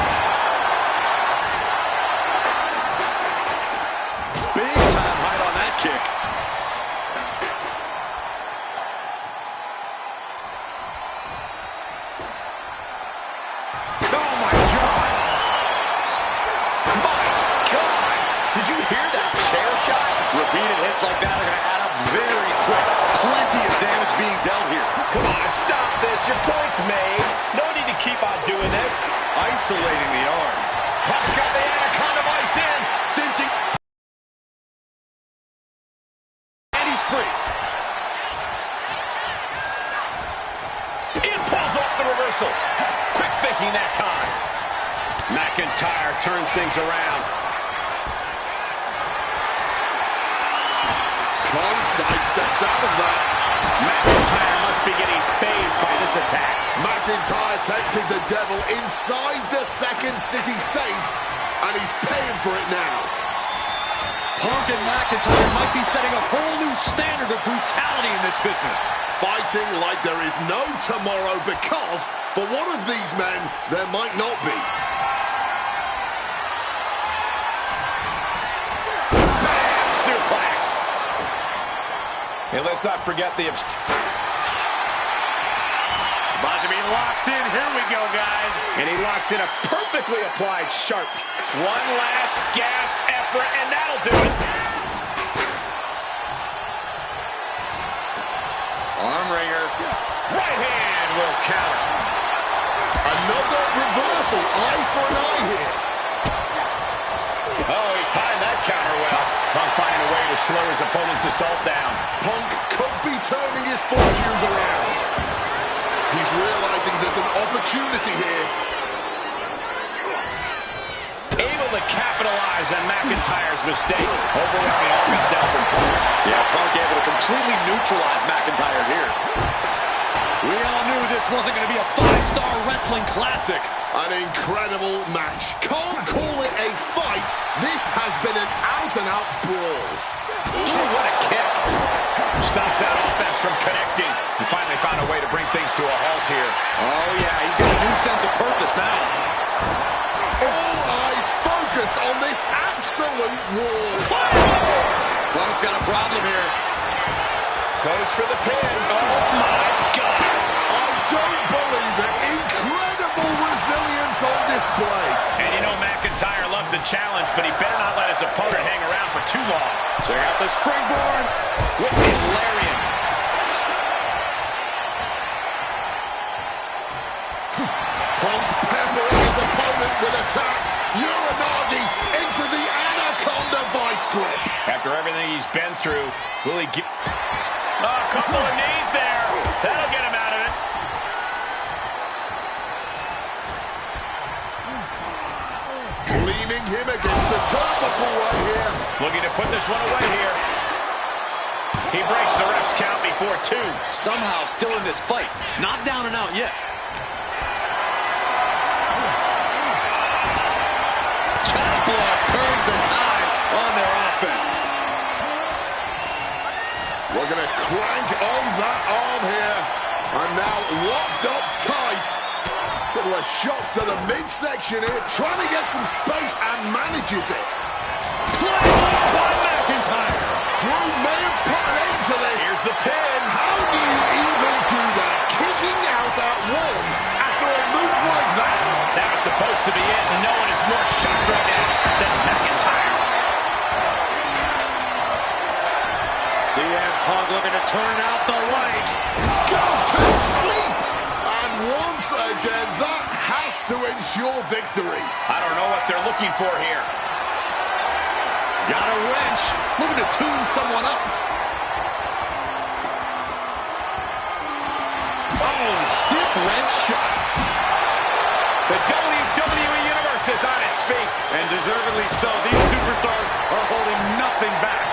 Oh, my God. My God. Did you hear that chair shot? Repeated hits like that are going to add up very quick. Plenty of damage being dealt here. Come on, stop this. Your point's made. No need to keep on doing this. Isolating the arm. Punk's got the anaconda vice in. Cinching. And he's free. It pulls off the reversal. Quick thinking that time. McIntyre turns things around. Punk sidesteps out of that. McIntyre must be getting phased by this attack. McIntyre tempted the devil inside the Second City Saints, and he's paying for it now. Punk and McIntyre might be setting a whole new standard of brutality in this business. Fighting like there is no tomorrow because, for one of these men, there might not be. Bam! Suplex. And let's not forget the... About to be locked in. Here we go, guys. And he locks in a perfectly applied sharp. One last gasp effort, and that'll do it. Arm wringer. Right hand will counter. Another reversal. Eye for an eye here. Oh, he timed that counter well. Punk finding a way to slow his opponent's assault down. Punk could be turning his fortunes around. He's realizing there's an opportunity here. Able to capitalize on McIntyre's mistake. Overwhelming offense down from Punk. Yeah, Punk able to completely neutralize McIntyre here. We all knew this wasn't going to be a 5-star wrestling classic. An incredible match. Can't call it a fight. This has been an out-and-out brawl. Ooh, what a kick. Stops that offense from connecting. He finally found a way to bring things to a halt here. Oh, yeah, he's got a new sense of purpose now. All eyes focused on this absolute war. Punk's got a problem here. Goes for the pin. Oh, my God. I don't believe it. Incredible resilience on display. And you know McIntyre loves a challenge, but he better not let his opponent hang around for too long. Check out the springboard. With the lariat. Punk peppering his opponent with attacks. Uranagi into the anaconda vice grip. After everything he's been through, will he get... Oh, a couple of knees there. That'll get him out of it. Leaning him against the turnbuckle right here. Looking to put this one away here. He breaks the ref's count before 2. Somehow still in this fight. Not down and out yet. Chop block turns the tide on their offense. We're going to crank on that arm here. And now locked up tight. Couple of shots to the midsection here. Trying to get some space and manages it. Play off by McIntyre. Drew may have put an end to this. Here's the pin. How do you even do that? Kicking out at 1 after a move like that? That was supposed to be it, and no one is more shocked right now than McIntyre. CM Punk looking to turn out the lights. Go to sleep. And once again, that has to ensure victory. I don't know what they're looking for here. Got a wrench. Looking to tune someone up. Oh, stiff wrench shot. The WWE Universe is on its feet. And deservedly so. These superstars are holding nothing back.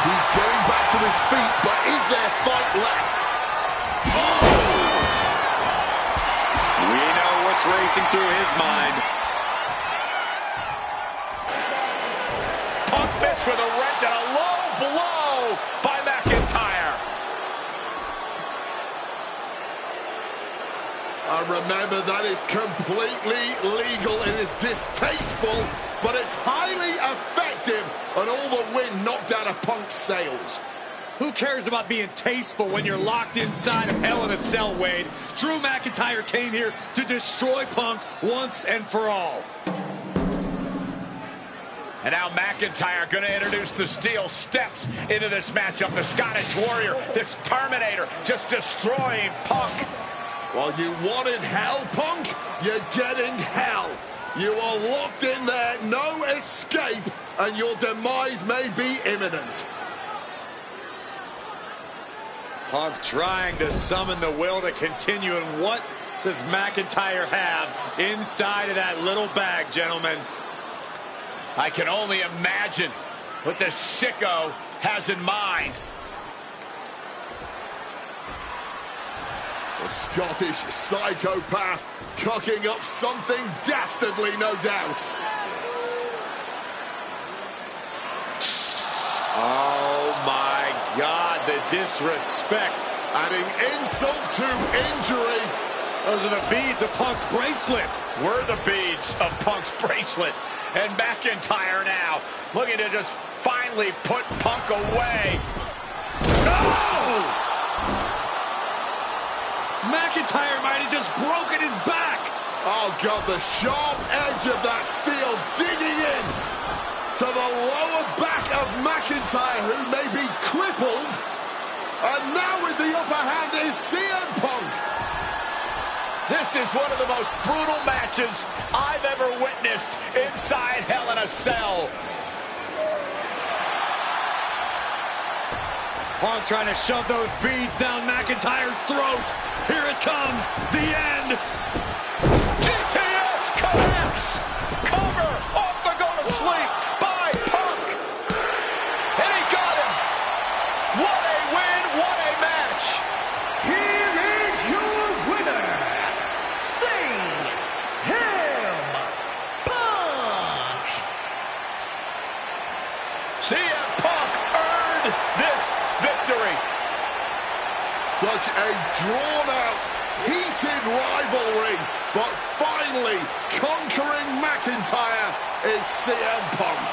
He's getting back to his feet, but is there fight left? Oh! We know what's racing through his mind. Punk missed with a wrench and a low blow by McIntyre. And remember, that is completely legal. It is distasteful, but it's highly effective, and all the wind knocked out of Punk's sails. Who cares about being tasteful when you're locked inside of Hell in a Cell, Wade? Drew McIntyre came here to destroy Punk once and for all. And now McIntyre going to introduce the steel steps into this matchup. The Scottish Warrior, this Terminator, just destroying Punk. Well, you wanted hell, Punk? You're getting hell. You are locked in there, no escape, and your demise may be imminent. Punk trying to summon the will to continue, and what does McIntyre have inside of that little bag, gentlemen? I can only imagine what this sicko has in mind. The Scottish psychopath cooking up something dastardly, no doubt. Oh my God, the disrespect. Adding insult to injury. Those are the beads of Punk's bracelet. We're the beads of Punk's bracelet. And McIntyre now looking to just finally put Punk away. No! McIntyre might have just broken his back. Oh, God, the sharp edge of that steel digging in to the lower back of McIntyre, who may be crippled. And now with the upper hand is CM Punk. This is one of the most brutal matches I've ever witnessed inside Hell in a Cell. Punk trying to shove those beads down McIntyre's throat. Here it comes, the end. GTS connects. Cover off the go to sleep by Punk. And he got him. What a win, what a match. Here is your winner, CM Punk earned this victory. Such a drawn-out, heated rivalry, but finally conquering McIntyre is CM Punk.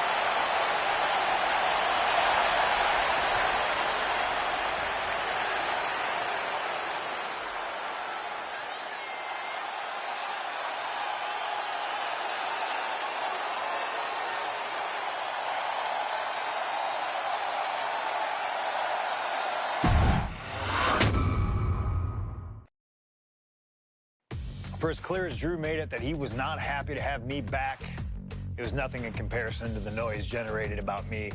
For as clear as Drew made it that he was not happy to have me back, it was nothing in comparison to the noise generated about me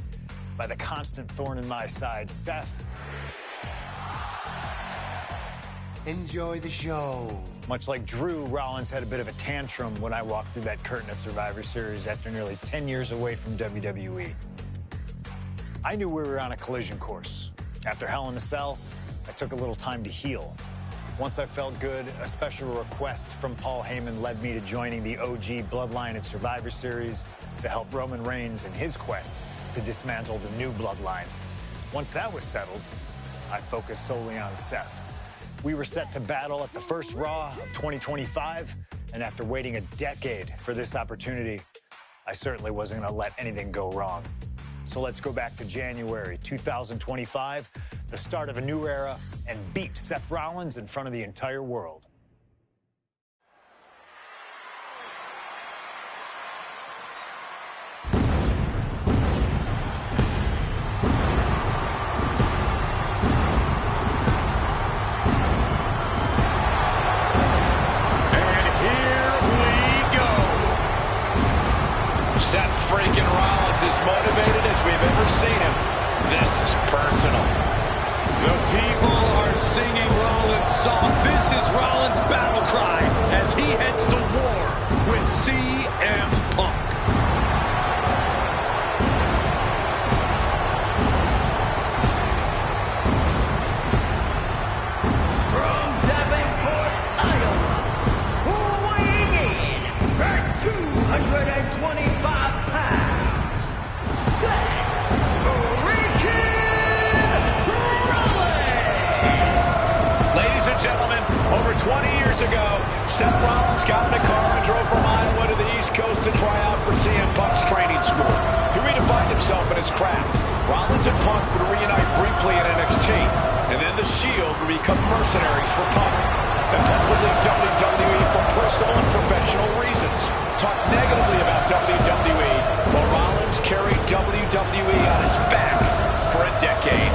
by the constant thorn in my side, Seth. Enjoy the show. Much like Drew, Rollins had a bit of a tantrum when I walked through that curtain at Survivor Series after nearly 10 years away from WWE. I knew we were on a collision course. After Hell in a Cell, I took a little time to heal. Once I felt good, a special request from Paul Heyman led me to joining the OG Bloodline at Survivor Series to help Roman Reigns in his quest to dismantle the new Bloodline. Once that was settled, I focused solely on Seth. We were set to battle at the first Raw of 2025, and after waiting a decade for this opportunity, I certainly wasn't going to let anything go wrong. So let's go back to January 2025, the start of a new era, and beat Seth Rollins in front of the entire world. Seth freaking Rollins is motivated as we've ever seen him. This is personal. The people are singing Rollins' song. This is Rollins' battle cry as he heads to war with CM Punk. From Davenport, Iowa, weighing in at 225 pounds, Seth Rollins! Ladies and gentlemen, over 20 years ago, Seth Rollins got in a car and drove from Iowa to the East Coast to try out for CM Punk's training school. He redefined himself in his craft. Rollins and Punk would reunite briefly in NXT, and then the Shield would become mercenaries for Punk. And Punk would leave WWE for personal and professional reasons. Talk negatively about WWE, while Rollins carried WWE on his back for a decade.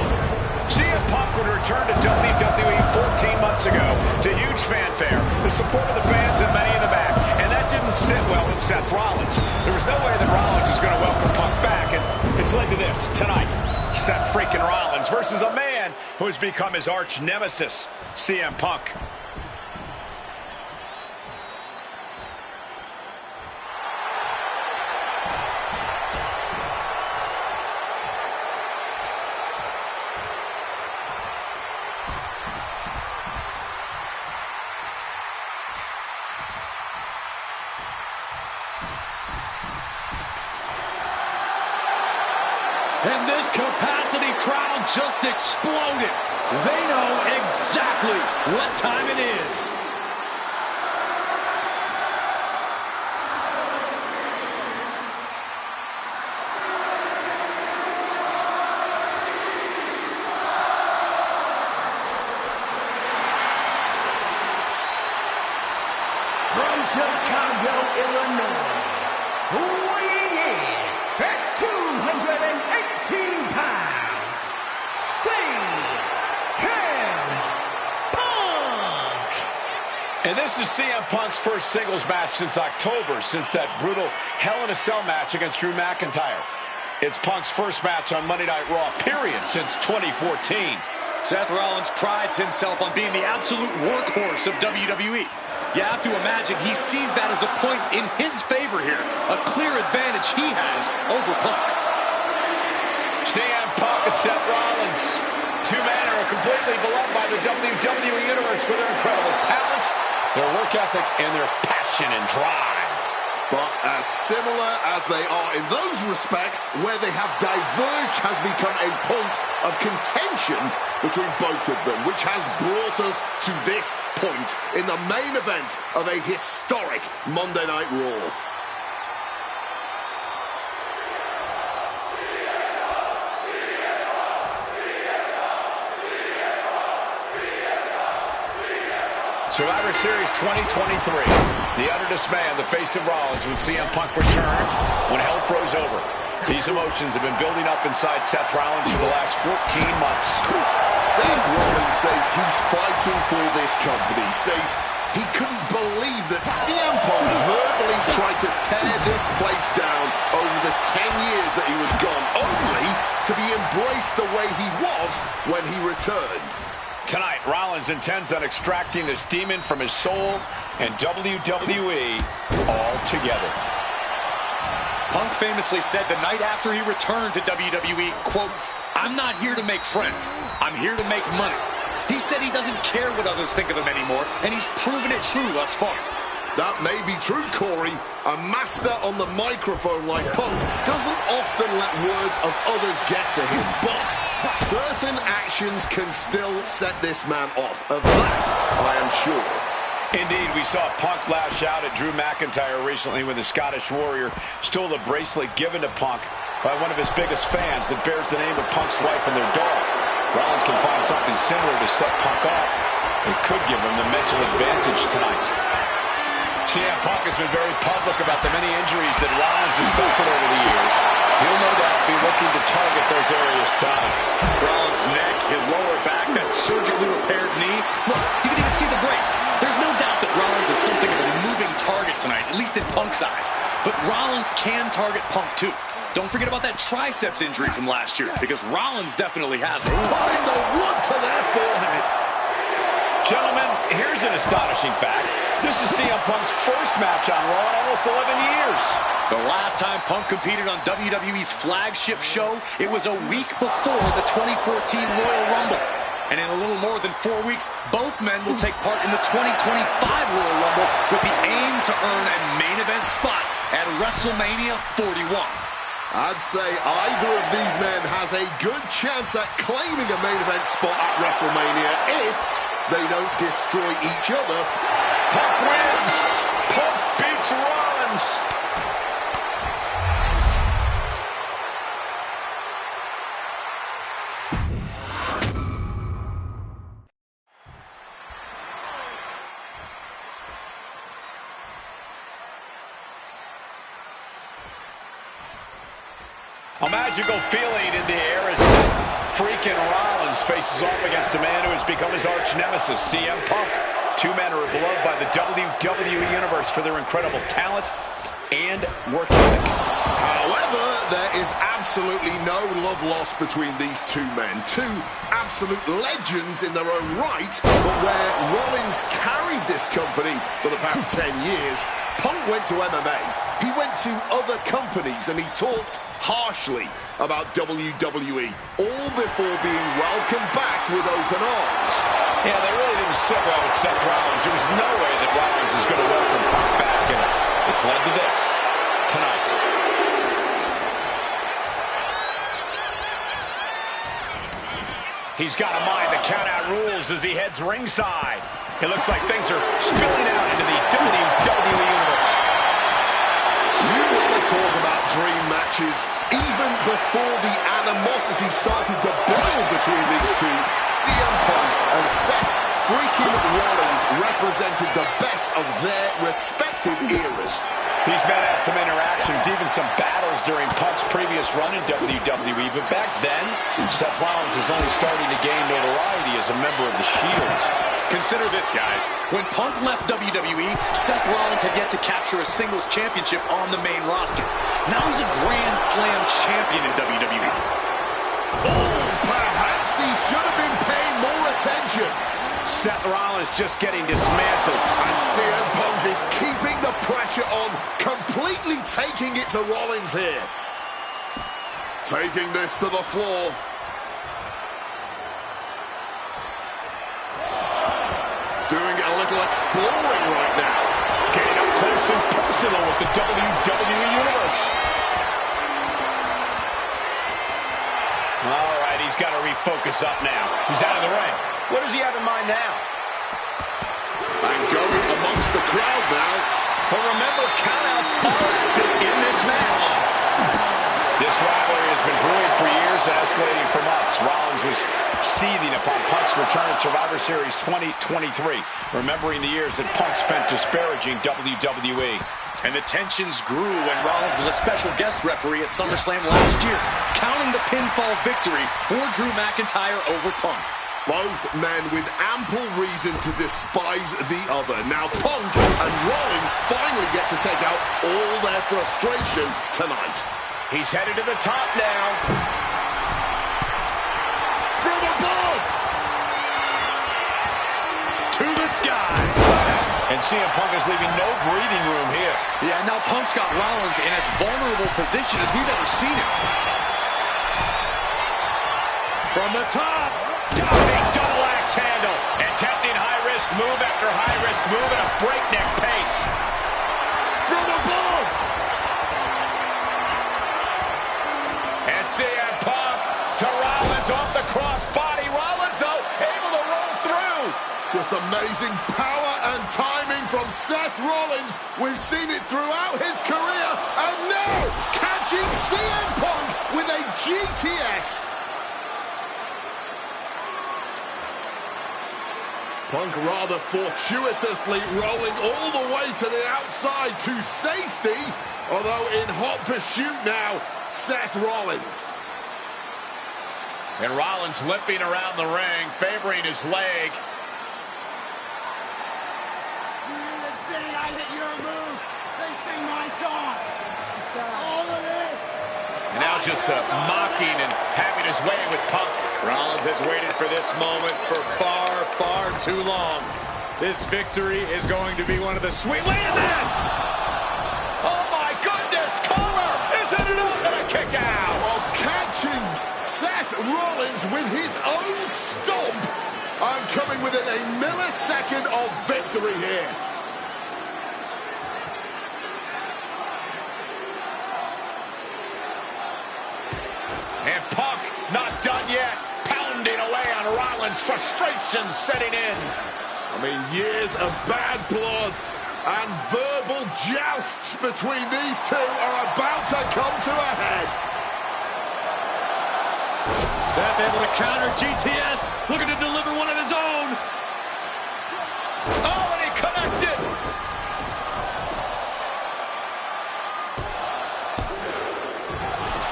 CM Punk would return to WWE 14 months ago to huge fanfare, the support of the fans and many in the back. And that didn't sit well with Seth Rollins. There was no way that Rollins was going to welcome Punk back, and it's led to this tonight. Seth freaking Rollins versus a man who has become his arch nemesis, CM Punk. And this capacity crowd just exploded. They know exactly what time it is. From Chicago, Illinois, weighing in at 218 pounds, CM Punk! And this is CM Punk's first singles match since October, since that brutal Hell in a Cell match against Drew McIntyre. It's Punk's first match on Monday Night Raw, period, since 2014. Seth Rollins prides himself on being the absolute workhorse of WWE. You have to imagine he sees that as a point in his favor here, a clear advantage he has over Punk. CM Punk and Seth Rollins, two men who are completely beloved by the WWE Universe for their incredible talent, their work ethic, and their passion and drive. But as similar as they are in those respects, where they have diverged has become a point of contention between both of them, which has brought us to this point in the main event of a historic Monday Night Raw. Survivor Series 2023. The utter dismay on the face of Rollins when CM Punk returned when hell froze over. These emotions have been building up inside Seth Rollins for the last 14 months. Seth Rollins says he's fighting for this company, says he couldn't believe that CM Punk verbally tried to tear this place down over the 10 years that he was gone, only to be embraced the way he was when he returned. Tonight, Rollins intends on extracting this demon from his soul and WWE altogether. Punk famously said the night after he returned to WWE, quote, "I'm not here to make friends. I'm here to make money." He said he doesn't care what others think of him anymore, and he's proven it true thus far. That may be true, Corey. A master on the microphone like Punk doesn't often let words of others get to him, but certain actions can still set this man off. Of that, I am sure. Indeed, we saw Punk lash out at Drew McIntyre recently when the Scottish Warrior stole the bracelet given to Punk by one of his biggest fans that bears the name of Punk's wife and their dog. Rollins can find something similar to set Punk off. It could give him the mental advantage tonight. CM Punk has been very public about the many injuries that Rollins has suffered over the years. He'll no doubt be looking to target those areas tonight. Rollins' neck, his lower back, that surgically repaired knee. Look, you can even see the brace. There's no doubt that Rollins is something of a moving target tonight, at least in Punk's eyes. But Rollins can target Punk too. Don't forget about that triceps injury from last year, because Rollins definitely has it. Putting the wood to their forehead. Gentlemen, here's an astonishing fact. This is CM Punk's first match on Raw in almost 11 years. The last time Punk competed on WWE's flagship show, it was a week before the 2014 Royal Rumble. And in a little more than 4 weeks, both men will take part in the 2025 Royal Rumble with the aim to earn a main event spot at WrestleMania 41. I'd say either of these men has a good chance at claiming a main event spot at WrestleMania if they don't destroy each other. Punk wins. Punk beats Rollins. A magical feeling in the air as Seth freaking Rollins faces off against a man who has become his arch nemesis, CM Punk. Two men are beloved by the WWE Universe for their incredible talent and work ethic. However, there is absolutely no love lost between these two men. Two absolute legends in their own right, but where Rollins carried this company for the past 10 years, Punk went to MMA. He went to other companies and he talked harshly about WWE, all before being welcomed back with open arms. Yeah, they really didn't sit well with Seth Rollins. There was no way that Rollins was going to welcome Punk back, and it's led to this tonight. He's got to mind the count-out rules as he heads ringside. It looks like things are spilling out into the WWE Universe. You want to talk about dream matches? Even before the animosity started to boil between these two, CM Punk and Seth freaking Rollins represented the best of their respective eras. These men had some interactions, even some battles during Punk's previous run in WWE, but back then, Seth Rollins was only starting to gain notoriety as a member of the Shield. Consider this, guys. When Punk left WWE, Seth Rollins had yet to capture a singles championship on the main roster. Now he's a Grand Slam champion in WWE. Oh, perhaps he should have been paying more attention. Seth Rollins just getting dismantled. And CM Punk is keeping the pressure on, completely taking it to Rollins here. Taking this to the floor. Doing a little exploring right now. Getting up close and personal with the WWE Universe. All right, he's got to refocus up now. He's out of the ring. What does he have in mind now? And going amongst the crowd now. But remember, countouts are active in this match. This rivalry has been brewing for years and escalating for months. Rollins was seething upon Punk's return at Survivor Series 2023, remembering the years that Punk spent disparaging WWE. And the tensions grew when Rollins was a special guest referee at SummerSlam last year, counting the pinfall victory for Drew McIntyre over Punk. Both men with ample reason to despise the other. Now Punk and Rollins finally get to take out all their frustration tonight. He's headed to the top now. From above! To the sky! And CM Punk is leaving no breathing room here. Yeah, now Punk's got Rollins in as vulnerable position as we've ever seen him. From the top! Diving double axe handle. Attempting high-risk move after high-risk move at a breakneck pace. From above! And CM Punk to Rollins off the crossbody. Rollins, though, able to roll through. Just amazing power and timing from Seth Rollins. We've seen it throughout his career. And now, catching CM Punk with a GTS. Punk rather fortuitously rolling all the way to the outside to safety. Although in hot pursuit now, Seth Rollins. And Rollins limping around the ring, favoring his leg. You didn't sing, I hit your move. They sing my song. All of this. And now just mocking and having his way with Punk. Rollins has waited for this moment for far, far too long. This victory is going to be one of the sweet... Wait a minute! Oh my goodness, Collar! Isn't it up and a kick out? While catching Seth Rollins with his own stomp. And coming within a millisecond of victory here. And Punk not done yet. Pounding away on Rollins. Frustration setting in. I mean, years of bad blood and verbal jousts between these two are about to come to a head. Seth able to counter GTS, looking to deliver one of his own. Oh, and he connected.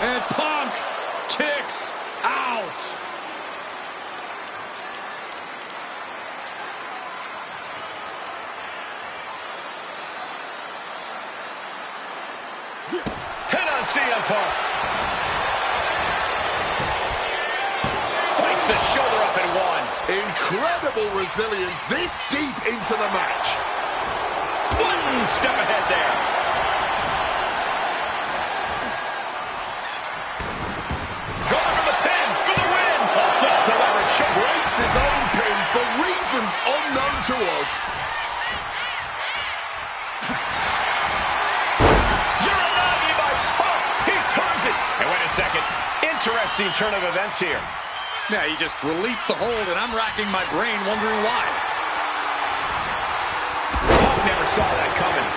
And Punk Hit on CM Punk. Fights the shoulder up and one. Incredible resilience this deep into the match. One step ahead there. Going for the pin for the win. Just the leverage. Breaks his own pin for reasons unknown to us. Uranagi by Punk. He turns it. And wait a second. Interesting turn of events here. Yeah, he just released the hold, and I'm racking my brain wondering why. Punk never saw that coming.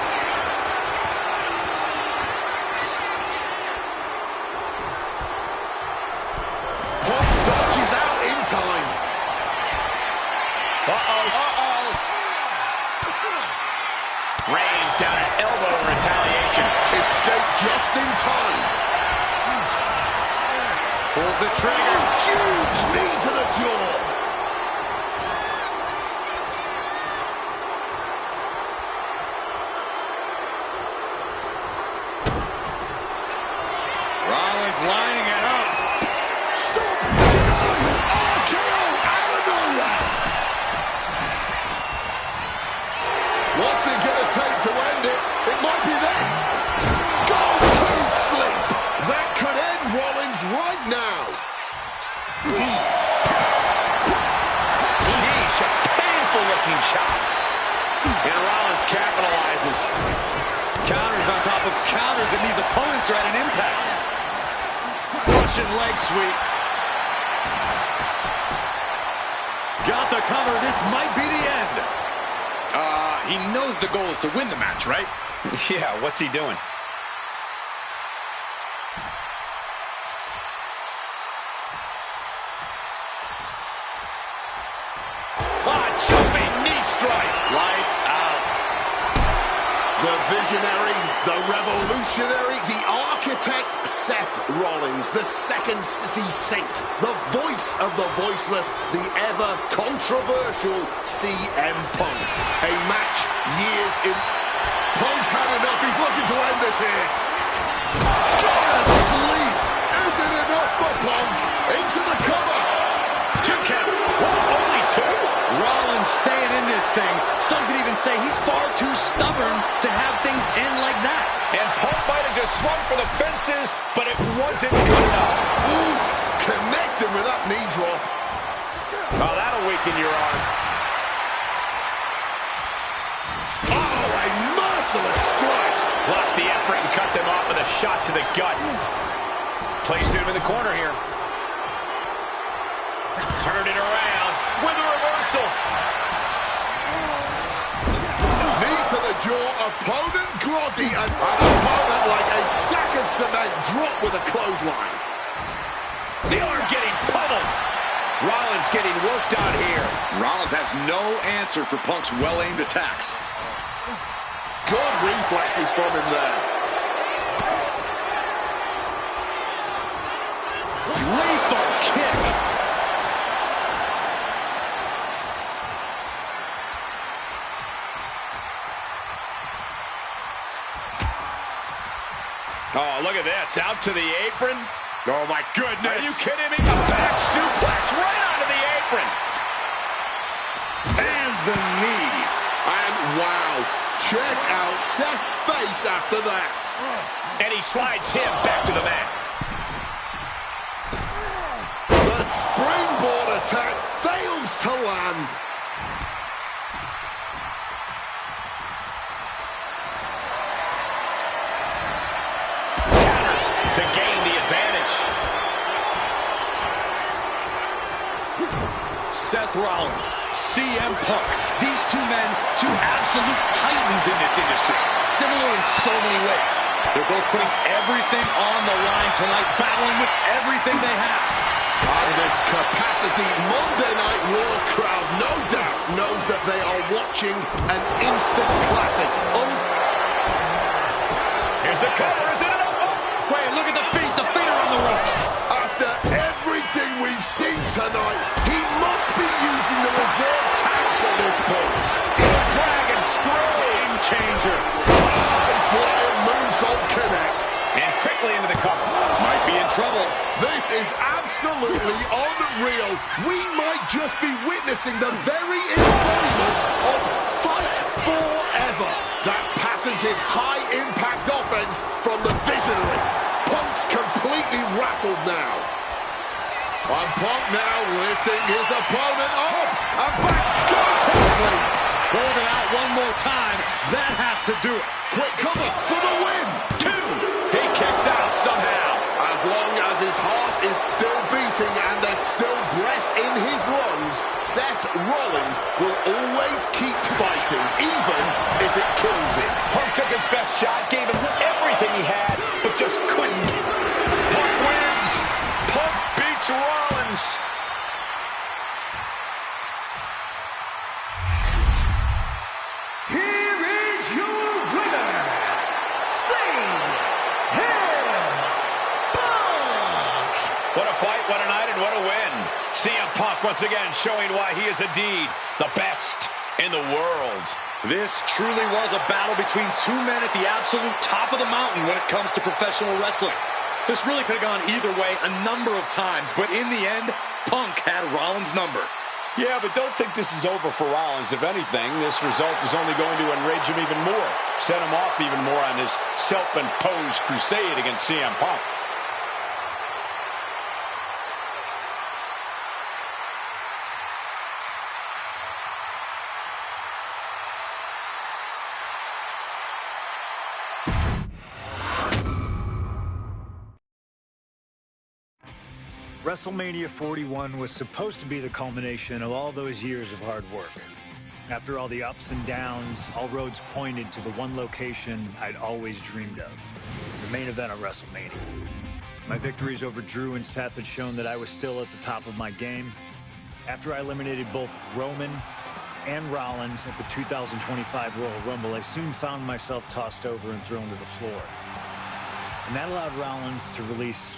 Punk dodges out in time. Reigns down an elbow in retaliation. Escape just in time. Pulls the trigger. Huge knee to the jaw. Rollins lining it up. Stop! Denied! RKO out of nowhere! What's it gonna take to end it? It might be this. Go to sleep! That could end Rollins right now. Sheesh, a painful looking chop. And Rollins capitalizes. Counters on top of counters, and these opponents are at an impasse. Russian leg sweep. Got the cover. This might be the end. He knows the goal is to win the match, right? Yeah, what's he doing? Jumping knee strike. Lights out. The visionary, the revolutionary, the architect, Seth Rollins, the Second City Saint, the voice of the voiceless, the ever-controversial CM Punk. A match years in... Punk's had enough. He's looking to end this here. Sleep. Is it enough for Punk? Into the cover. 2 count. What? Only 2? Rollins staying in this thing. Some could even say he's far too stubborn to have things end like that. And Punk might have just swung for the fences, but it wasn't good enough. Oof. Connected with that knee drop. Oh, that'll weaken your arm. Oh, a merciless strike. Blocked the effort and cut them off with a shot to the gut. Placed him in the corner here. Turned it around with a reversal. Knee to the jaw, opponent groggy, and an opponent like a sack of cement dropped with a clothesline. The arm getting pummeled. Rollins getting worked on here. Rollins has no answer for Punk's well-aimed attacks. Good reflexes from him there. Lethal kick. Oh, look at this. Out to the apron. Oh, my goodness. Are you kidding me? A back suplex right onto the apron. And the knee. And wow, check out Seth's face after that. And he slides him back to the mat. The springboard attack fails to land. Counters to gain the advantage. Seth Rollins, CM Punk. These two men, two absolute titans in this industry. Similar in so many ways. They're both putting everything on the line tonight, battling with everything they have. On this capacity, Monday Night Raw crowd no doubt knows that they are watching an instant classic. Here's the cover, is it enough? Wait, look at the feet. The feet are on the ropes. After everything we've seen tonight, he must be using the reserve tanks at this point. The Dragon Screw. Game changer. High-flying moonsault connects. is absolutely unreal. We might just be witnessing the very embodiment of fight forever. That patented high-impact offense from the visionary. Punk's completely rattled now. And Punk now lifting his opponent up and back down to sleep. Hold it out one more time. That has to do it. Quick cover for the win. 2. He kicks out somehow. As long as his heart is still beating and there's still breath in his lungs, Seth Rollins will always keep fighting, even if it kills him. Punk took his best shot, gave him everything he had, but just couldn't. Punk wins. Punk beats Rollins. Here is your winner, CM Punk. What a fight, what a night, and what a win. CM Punk once again showing why he is indeed the best in the world. This truly was a battle between two men at the absolute top of the mountain when it comes to professional wrestling. This really could have gone either way a number of times, but in the end, Punk had Rollins' number. Yeah, but don't think this is over for Rollins. If anything, this result is only going to enrage him even more, set him off even more on his self-imposed crusade against CM Punk. WrestleMania 41 was supposed to be the culmination of all those years of hard work. After all the ups and downs, all roads pointed to the one location I'd always dreamed of, the main event of WrestleMania. My victories over Drew and Seth had shown that I was still at the top of my game. After I eliminated both Roman and Rollins at the 2025 Royal Rumble, I soon found myself tossed over and thrown to the floor. And that allowed Rollins to release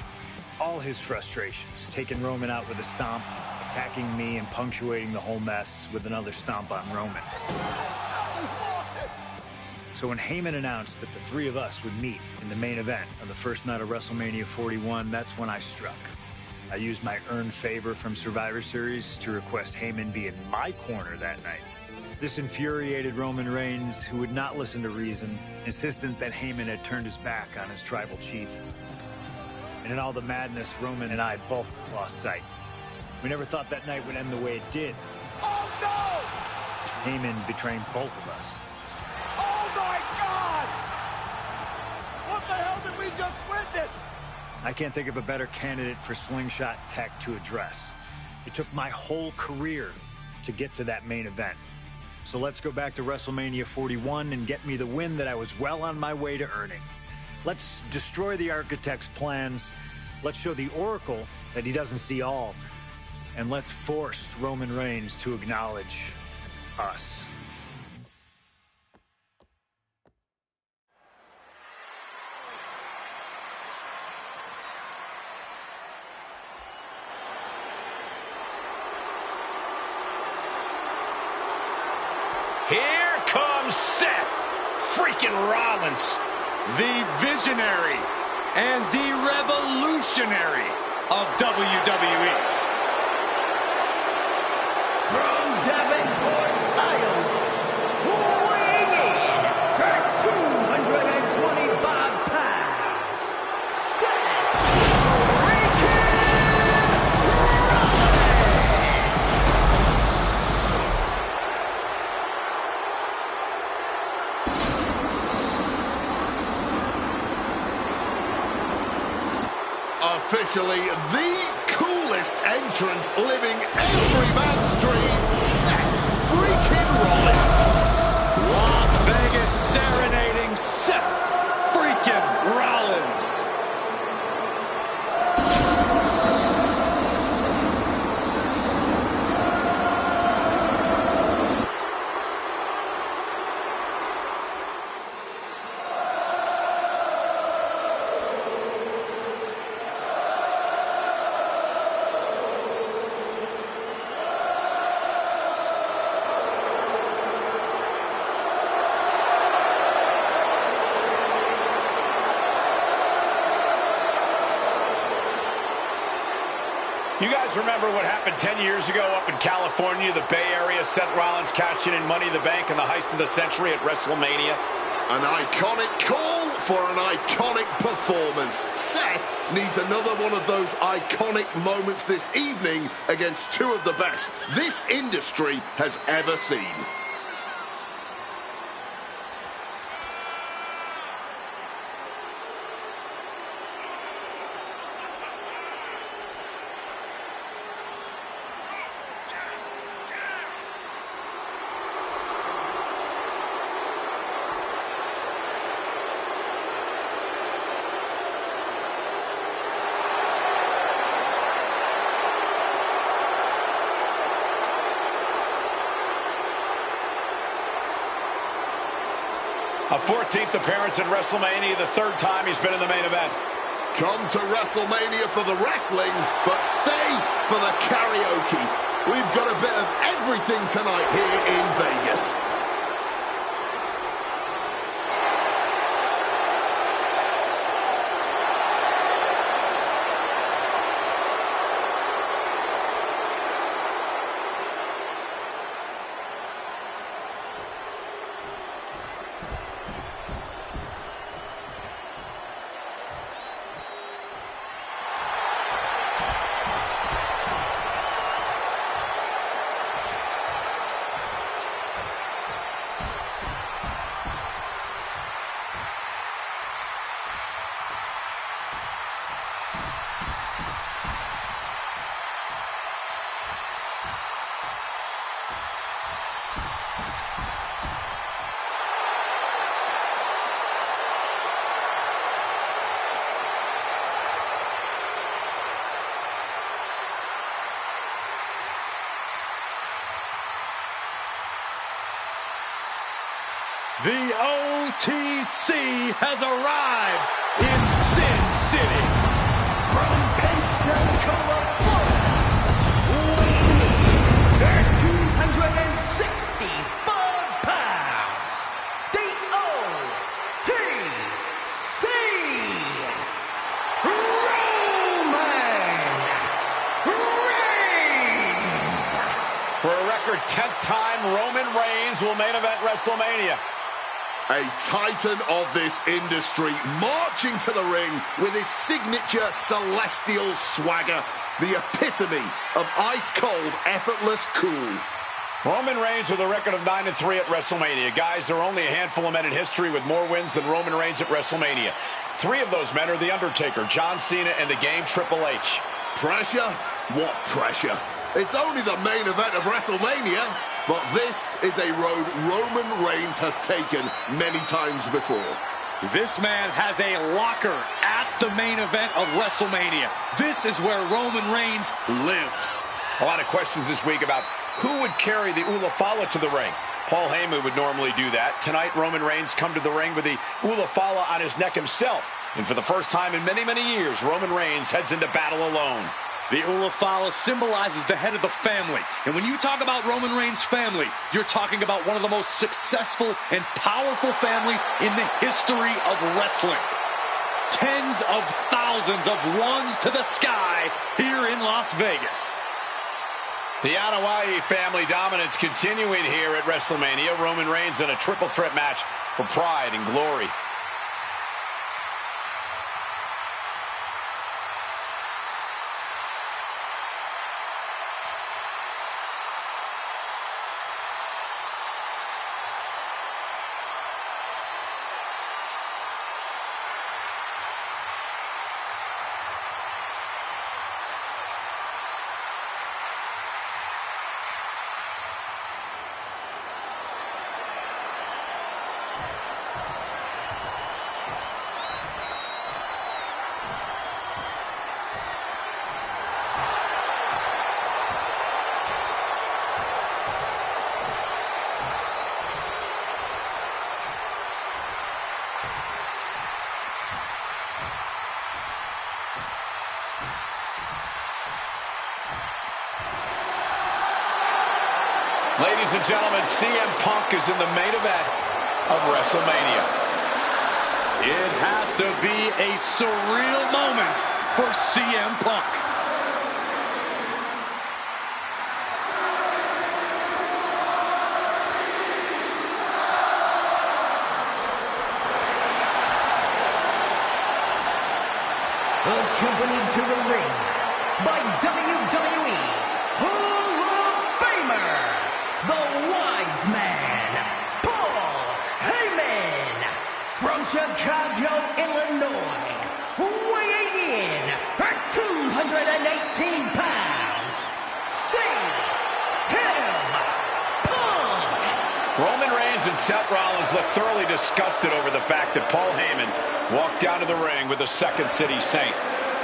all his frustrations, taking Roman out with a stomp, attacking me, and punctuating the whole mess with another stomp on Roman. So when Heyman announced that the three of us would meet in the main event of the first night of WrestleMania 41, that's when I struck. I used my earned favor from Survivor Series to request Heyman be in my corner that night. This infuriated Roman Reigns, who would not listen to reason, insistent that Heyman had turned his back on his tribal chief. And in all the madness, Roman and I both lost sight. We never thought that night would end the way it did. Oh, no! Heyman betraying both of us. Oh, my God! What the hell did we just witness? I can't think of a better candidate for slingshot tech to address. It took my whole career to get to that main event. So let's go back to WrestleMania 41 and get me the win that I was well on my way to earning. Let's destroy the architect's plans. Let's show the Oracle that he doesn't see all. And let's force Roman Reigns to acknowledge us. Here comes Seth freaking Rollins. The visionary and the revolutionary of WWE. From Davenport, Iowa, weighing in at 225 pounds, Seth freaking Officially the coolest entrance living every man's dream, Seth freaking Rollins. Las Vegas serenading Seth freaking Rollins. You guys remember what happened 10 years ago up in California, the Bay Area? Seth Rollins cashing in Money in the Bank in the heist of the century at WrestleMania. An iconic call for an iconic performance. Seth needs another one of those iconic moments this evening against two of the best this industry has ever seen. A 14th appearance in WrestleMania, the third time he's been in the main event. Come to WrestleMania for the wrestling, but stay for the karaoke. We've got a bit of everything tonight here in Vegas. The OTC has arrived in Sin City. From Pensacola, Florida, weighing 1,365 pounds, the OTC, Roman Reigns. For a record 10th time, Roman Reigns will main event WrestleMania. A titan of this industry marching to the ring with his signature celestial swagger, the epitome of ice-cold, effortless cool. Roman Reigns with a record of 9-3 at WrestleMania. Guys, there are only a handful of men in history with more wins than Roman Reigns at WrestleMania. Three of those men are The Undertaker, John Cena, and the Game Triple H. Pressure? What pressure? It's only the main event of WrestleMania, but this is a road Roman Reigns has taken many times before. This man has a locker at the main event of WrestleMania. This is where Roman Reigns lives. A lot of questions this week about who would carry the Ulafala to the ring. Paul Heyman would normally do that. Tonight, Roman Reigns come to the ring with the Ulafala on his neck himself. And for the first time in many, many years, Roman Reigns heads into battle alone. The Ulafala symbolizes the head of the family. And when you talk about Roman Reigns' family, you're talking about one of the most successful and powerful families in the history of wrestling. Tens of thousands of ones to the sky here in Las Vegas. The Anoa'i family dominance continuing here at WrestleMania. Roman Reigns in a triple threat match for pride and glory. Ladies and gentlemen, CM Punk is in the main event of WrestleMania. It has to be a surreal moment for CM Punk. jumping into the ring by WWE Hall of Famer, the Wise Man, Paul Heyman, from Chicago, Illinois, weighing in at 218 pounds, CM Punk. Roman Reigns and Seth Rollins look thoroughly disgusted over the fact that Paul Heyman walked down to the ring with the Second City Saint.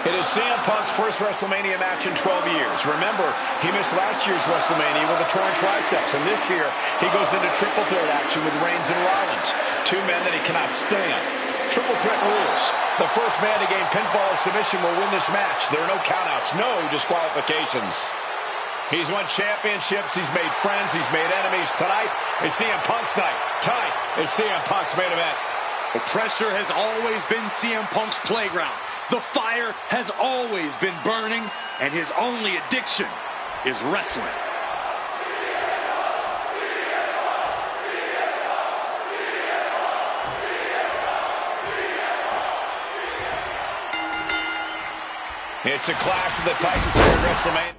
It is CM Punk's first WrestleMania match in 12 years. Remember, he missed last year's WrestleMania with a torn triceps, and this year he goes into triple threat action with Reigns and Rollins, two men that he cannot stand. Triple threat rules. The first man to gain pinfall or submission will win this match. There are no countouts, no disqualifications. He's won championships, he's made friends, he's made enemies. Tonight is CM Punk's night. Tonight is CM Punk's main event. The pressure has always been CM Punk's playground. The fire has always been burning, and his only addiction is wrestling. It's a clash of the Titans here at WrestleMania.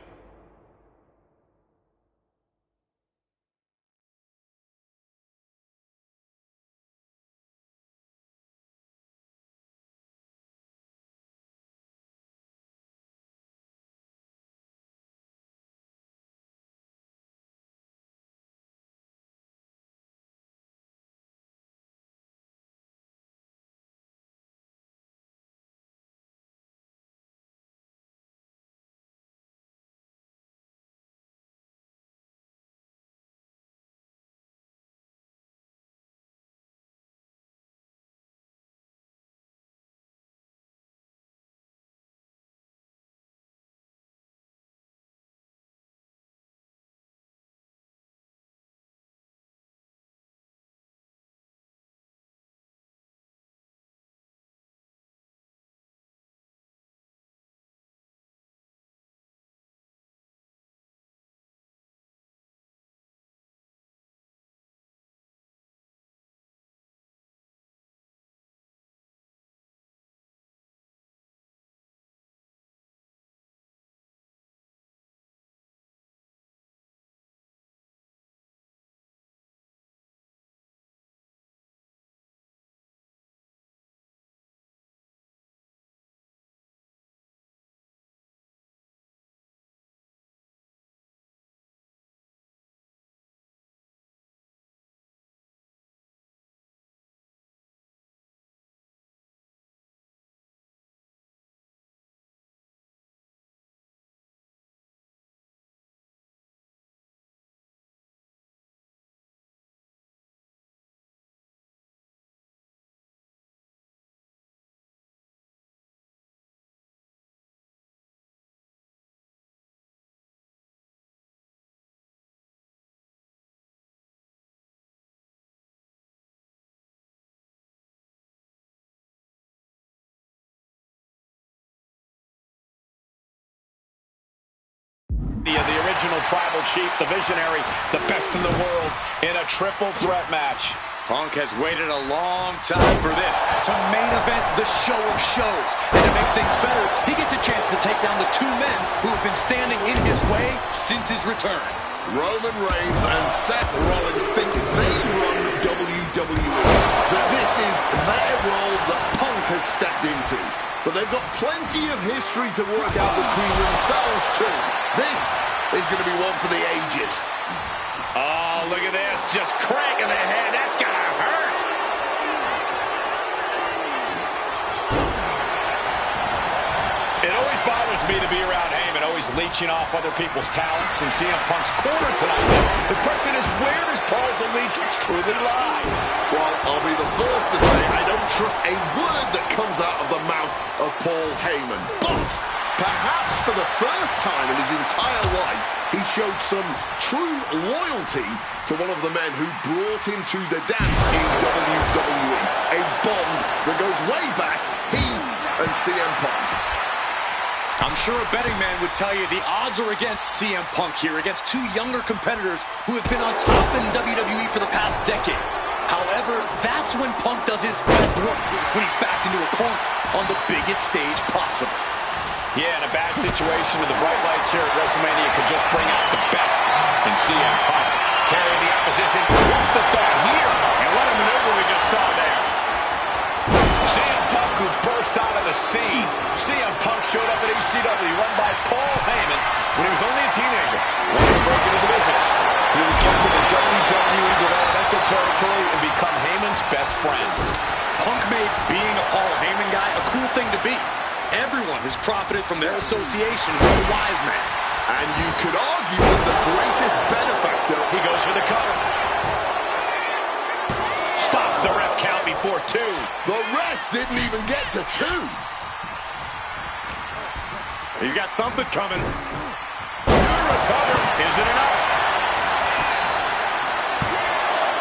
The original tribal chief, the visionary, the best in the world in a triple threat match. Punk has waited a long time for this, to main event the show of shows. And to make things better, he gets a chance to take down the two men who have been standing in his way since his return. Roman Reigns and Seth Rollins think they run WWE, that this is their world that Punk has stepped into. But they've got plenty of history to work out between themselves too. This is going to be one for the ages. Oh, look at this, just cranking the head, that's gonna hurt. It always bothers me to be around Heyman, always leeching off other people's talents, and CM Punk's corner tonight. The question is, where does Paul's allegiance truly lie? Well, I'll be the first to say I don't trust a word that comes out of the mouth of Paul Heyman. But perhaps for the first time in his entire life, he showed some true loyalty to one of the men who brought him to the dance in WWE. A bond that goes way back, he and CM Punk. I'm sure a betting man would tell you the odds are against CM Punk here, against two younger competitors who have been on top in WWE for the past decade. However, that's when Punk does his best work, when he's backed into a corner on the biggest stage possible. Yeah, in a bad situation with the bright lights here at WrestleMania could just bring out the best in CM Punk. Carrying the opposition. What's the thought here? And what a maneuver we just saw there. CM Punk, who burst out of the scene. CM Punk showed up at ECW, run by Paul Heyman, when he was only a teenager. Wanted to break into the business. He would get to the WWE developmental territory and become Heyman's best friend. Punk made being a Paul Heyman guy a cool thing to be. Everyone has profited from their association with the wise man. And you could argue that the greatest benefactor... He goes for the cover. Stops the ref count before 2. The ref didn't even get to 2. He's got something coming. Cover. Is it enough?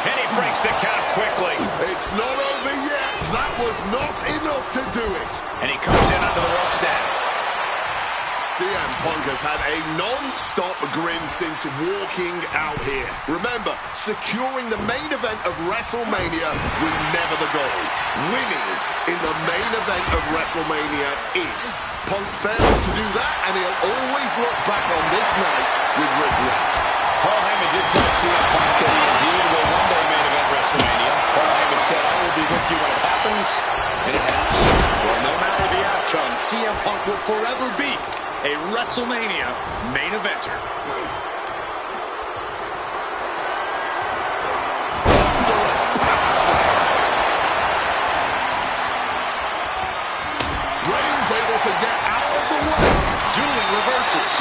And he breaks the count quickly. It's not over yet. That was not enough to do it. And he comes in under the ropes now. CM Punk has had a non-stop grin since walking out here. Remember, securing the main event of WrestleMania was never the goal. Winning in the main event of WrestleMania is. Punk fails to do that, and he'll always look back on this night with regret. Paul Heyman did tell CM Punk that he indeed will one day main event WrestleMania. Paul Heyman said, I will be with you when it happens, and it has. Well, no matter the outcome, CM Punk will forever be a WrestleMania main eventer. Thunderous power slam. Reigns able to get out of the way. Dueling reversals.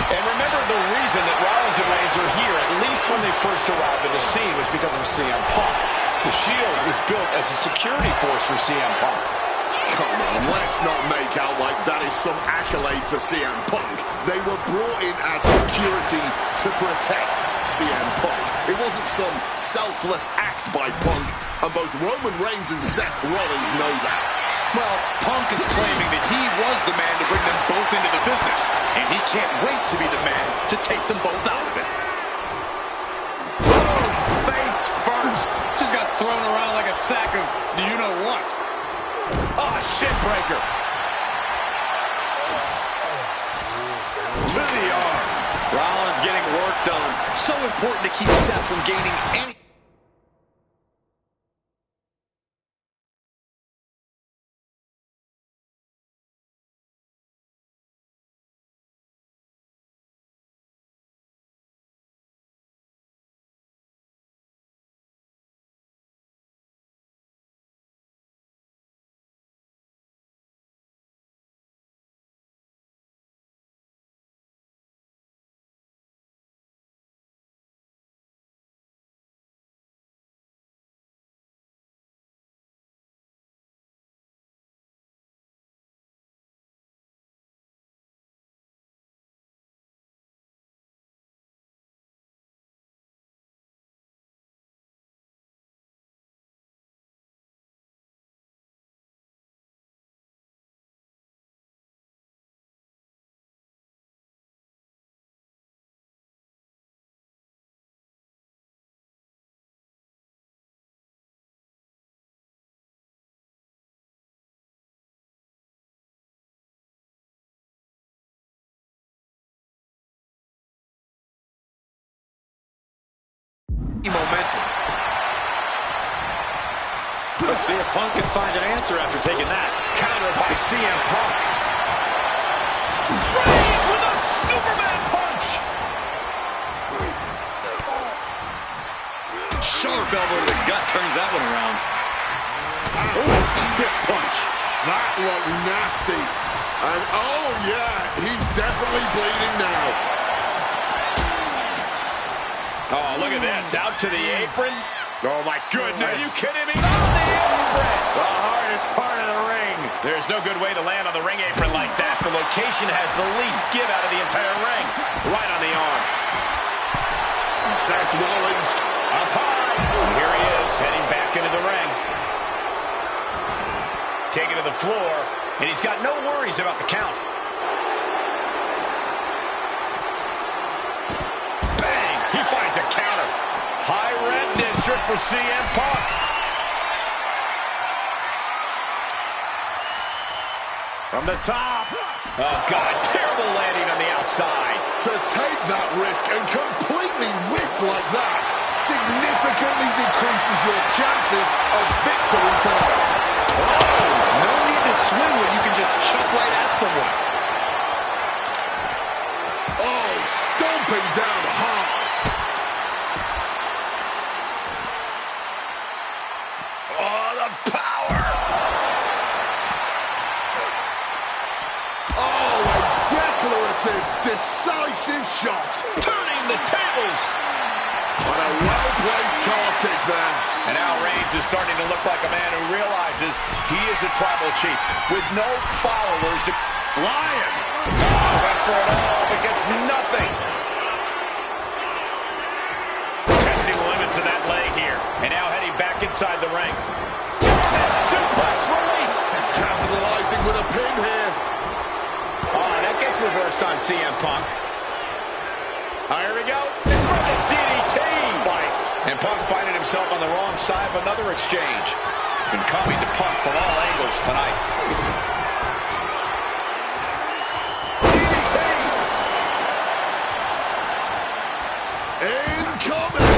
And remember, the reason that Rollins and Reigns are here, at least when they first arrived at the scene, was because of CM Punk. The Shield was built as a security force for CM Punk. Come on, let's not make out like that is some accolade for CM Punk. They were brought in as security to protect CM Punk. It wasn't some selfless act by Punk, and both Roman Reigns and Seth Rollins know that. Well, Punk is claiming that he was the man to bring them both into the business, and he can't wait to be the man to take them both out of it. Face first. Just got thrown around like a sack of you-know-what. Oh, shit breaker. To the arm. Rollins getting work done. So important to keep Seth from gaining any... momentum. Let's see if Punk can find an answer after taking that. Counter by CM Punk. Reigns with a Superman punch. Sharp elbow to the gut turns that one around. Oh, stiff punch. That looked nasty. And oh yeah, he's definitely bleeding now. Oh, look at this. Out to the apron. Oh, my goodness. Are you kidding me? On the apron. The hardest part of the ring. There's no good way to land on the ring apron like that. The location has the least give out of the entire ring. Right on the arm. Seth Rollins up high. And here he is, heading back into the ring. Taking to the floor. And he's got no worries about the count. He finds a counter. High red district for CM Punk. From the top. Oh, God, terrible landing on the outside. To take that risk and completely whiff like that significantly decreases your chances of victory tonight. Oh, no need to swing when you can just chuck right at someone. Oh, stomping down hard. Oh, the power. Oh, a declarative, decisive shot. Turning the tables. And a well-placed calf kick there. And now Reigns is starting to look like a man who realizes he is a tribal chief with no followers to... Flying. Went for it all, but gets nothing. Testing the limits of that leg here. And now heading back inside the ring. German suplex released. Capitalizing with a pin here. Oh, that gets reversed on CM Punk. Here we go. And for the DDT. And Punk finding himself on the wrong side of another exchange. Been coming to Punk from all angles tonight. DDT. Incoming.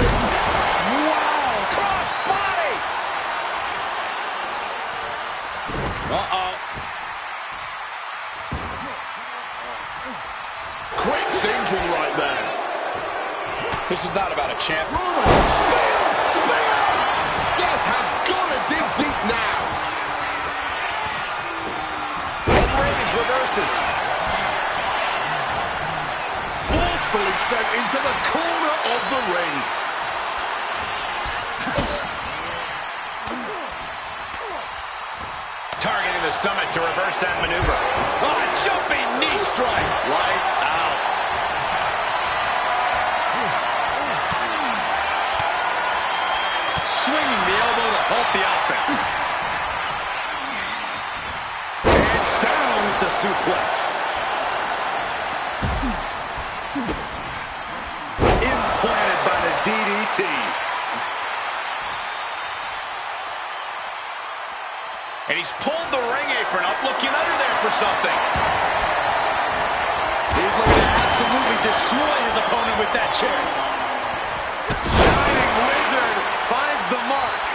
Wow. Cross body. Uh-oh. Quick thinking right there. This is not about a champ. Spear! Spear! Seth has got to dig deep now. And Reigns reverses. Forcefully sent into the corner of the ring. Targeting the stomach to reverse that maneuver. Oh, a jumping knee strike. Lights out. Swinging the elbow to help the offense. And down with the suplex. Implanted by the DDT. And he's pulled the ring apron up, looking under there for something. He's looking to absolutely destroy his opponent with that chair. Shining Wizard finds the mark.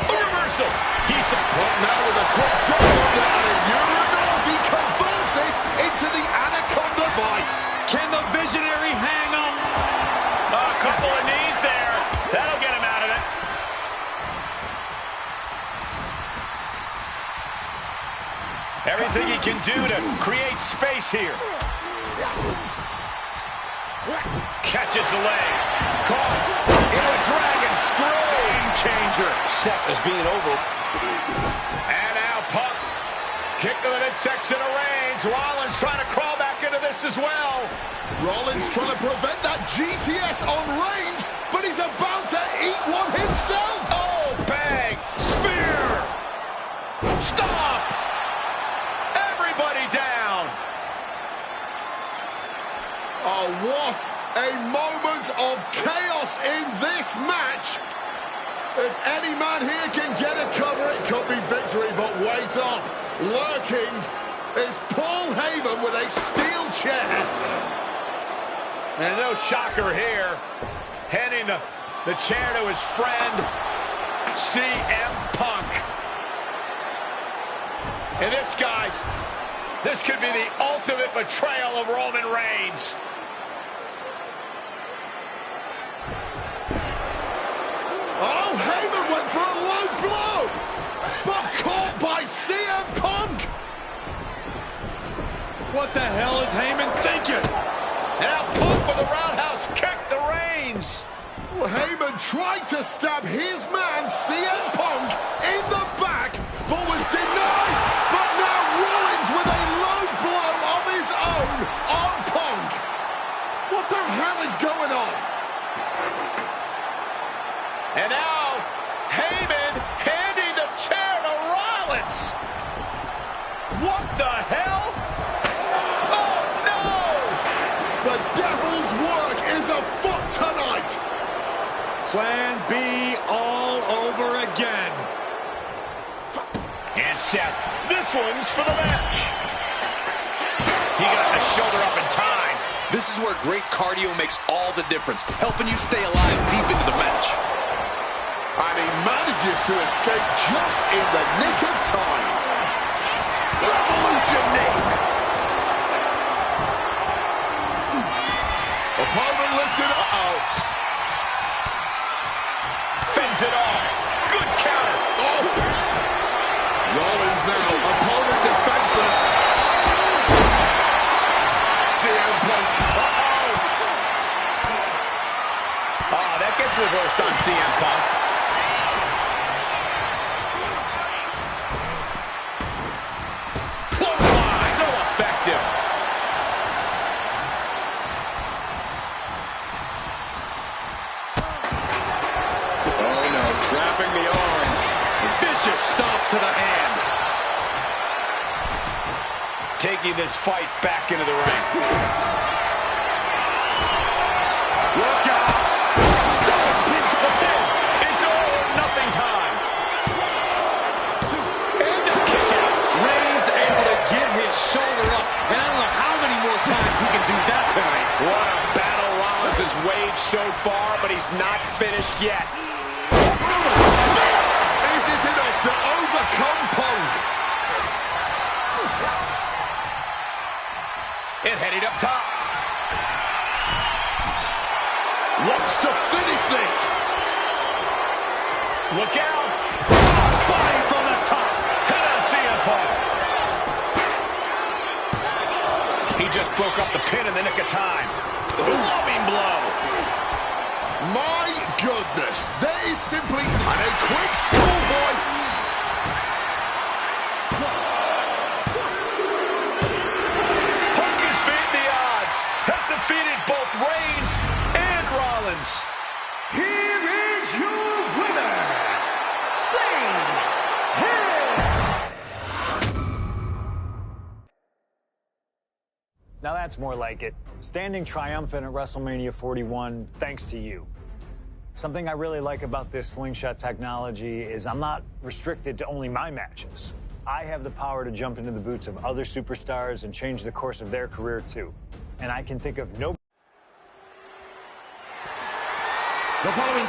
Reversal. He's But now with a quick drop on the urinal, he converts it into the Anaconda Vice. Can the Visionary hang on? a couple of knees there. That'll get him out of it. Everything he can do to create space here. Catches the leg. Caught in a dragon screw. Game changer. Seth is being over. And now Punk. Kick to the midsection of Reigns. Rollins trying to crawl back into this as well. Rollins trying to prevent that GTS on Reigns, but he's about to eat one himself. Oh, bang. Spear. Stop. Everybody down. Oh, what a moment of chaos in this match. If any man here can get a cover, it could be victory, but wait up. Lurking is Paul Heyman with a steel chair. And no shocker here. Handing the chair to his friend, CM Punk. And this, guys, this could be the ultimate betrayal of Roman Reigns. Oh, Heyman went for a low blow, but caught by CM Punk. What the hell is Heyman thinking? And now Punk with a roundhouse kick to Reigns. Well, Heyman tried to stab his man, CM Punk, in the back, but was denied. But now Rollins with a low blow of his own on Punk. What the hell is going on? And now Heyman handing the chair to Rollins. What the hell? Oh, no! The devil's work Plan B all over again. And Seth, this one's for the match. He got the shoulder up in time. This is where great cardio makes all the difference, helping you stay alive deep into the match. And he manages to escape just in the nick of time. Revolution knee. Opponent lifted. Fends it off. Good counter. Oh. Rollins now. Opponent defenseless. CM Punk. That gets reversed on CM Punk. Clothesline. So effective. Oh no, trapping the arm. Vicious stomps to the hand. Taking this fight back into the ring. Look out. Stomped into the pin. It's all or nothing time. And the kick out. Reigns able to get his shoulder up. And I don't know how many more times he can do that tonight. What a battle Rollins has waged so far, but he's not finished yet. Is it enough to overcome Punk? And heading up top. Wants to finish this. Look out. Body from the top. Hit on CM Punk. He just broke up the pin in the nick of time. Loving blow. My goodness. That is simply a quick schoolboy. Punk has beaten the odds. Has defeated both Reigns and Rollins. Here is your winner, Sing Now that's more like it. Standing triumphant at WrestleMania 41 thanks to you. Something I really like about this slingshot technology is I'm not restricted to only my matches. I have the power to jump into the boots of other superstars and change the course of their career too. And I can think of no... The following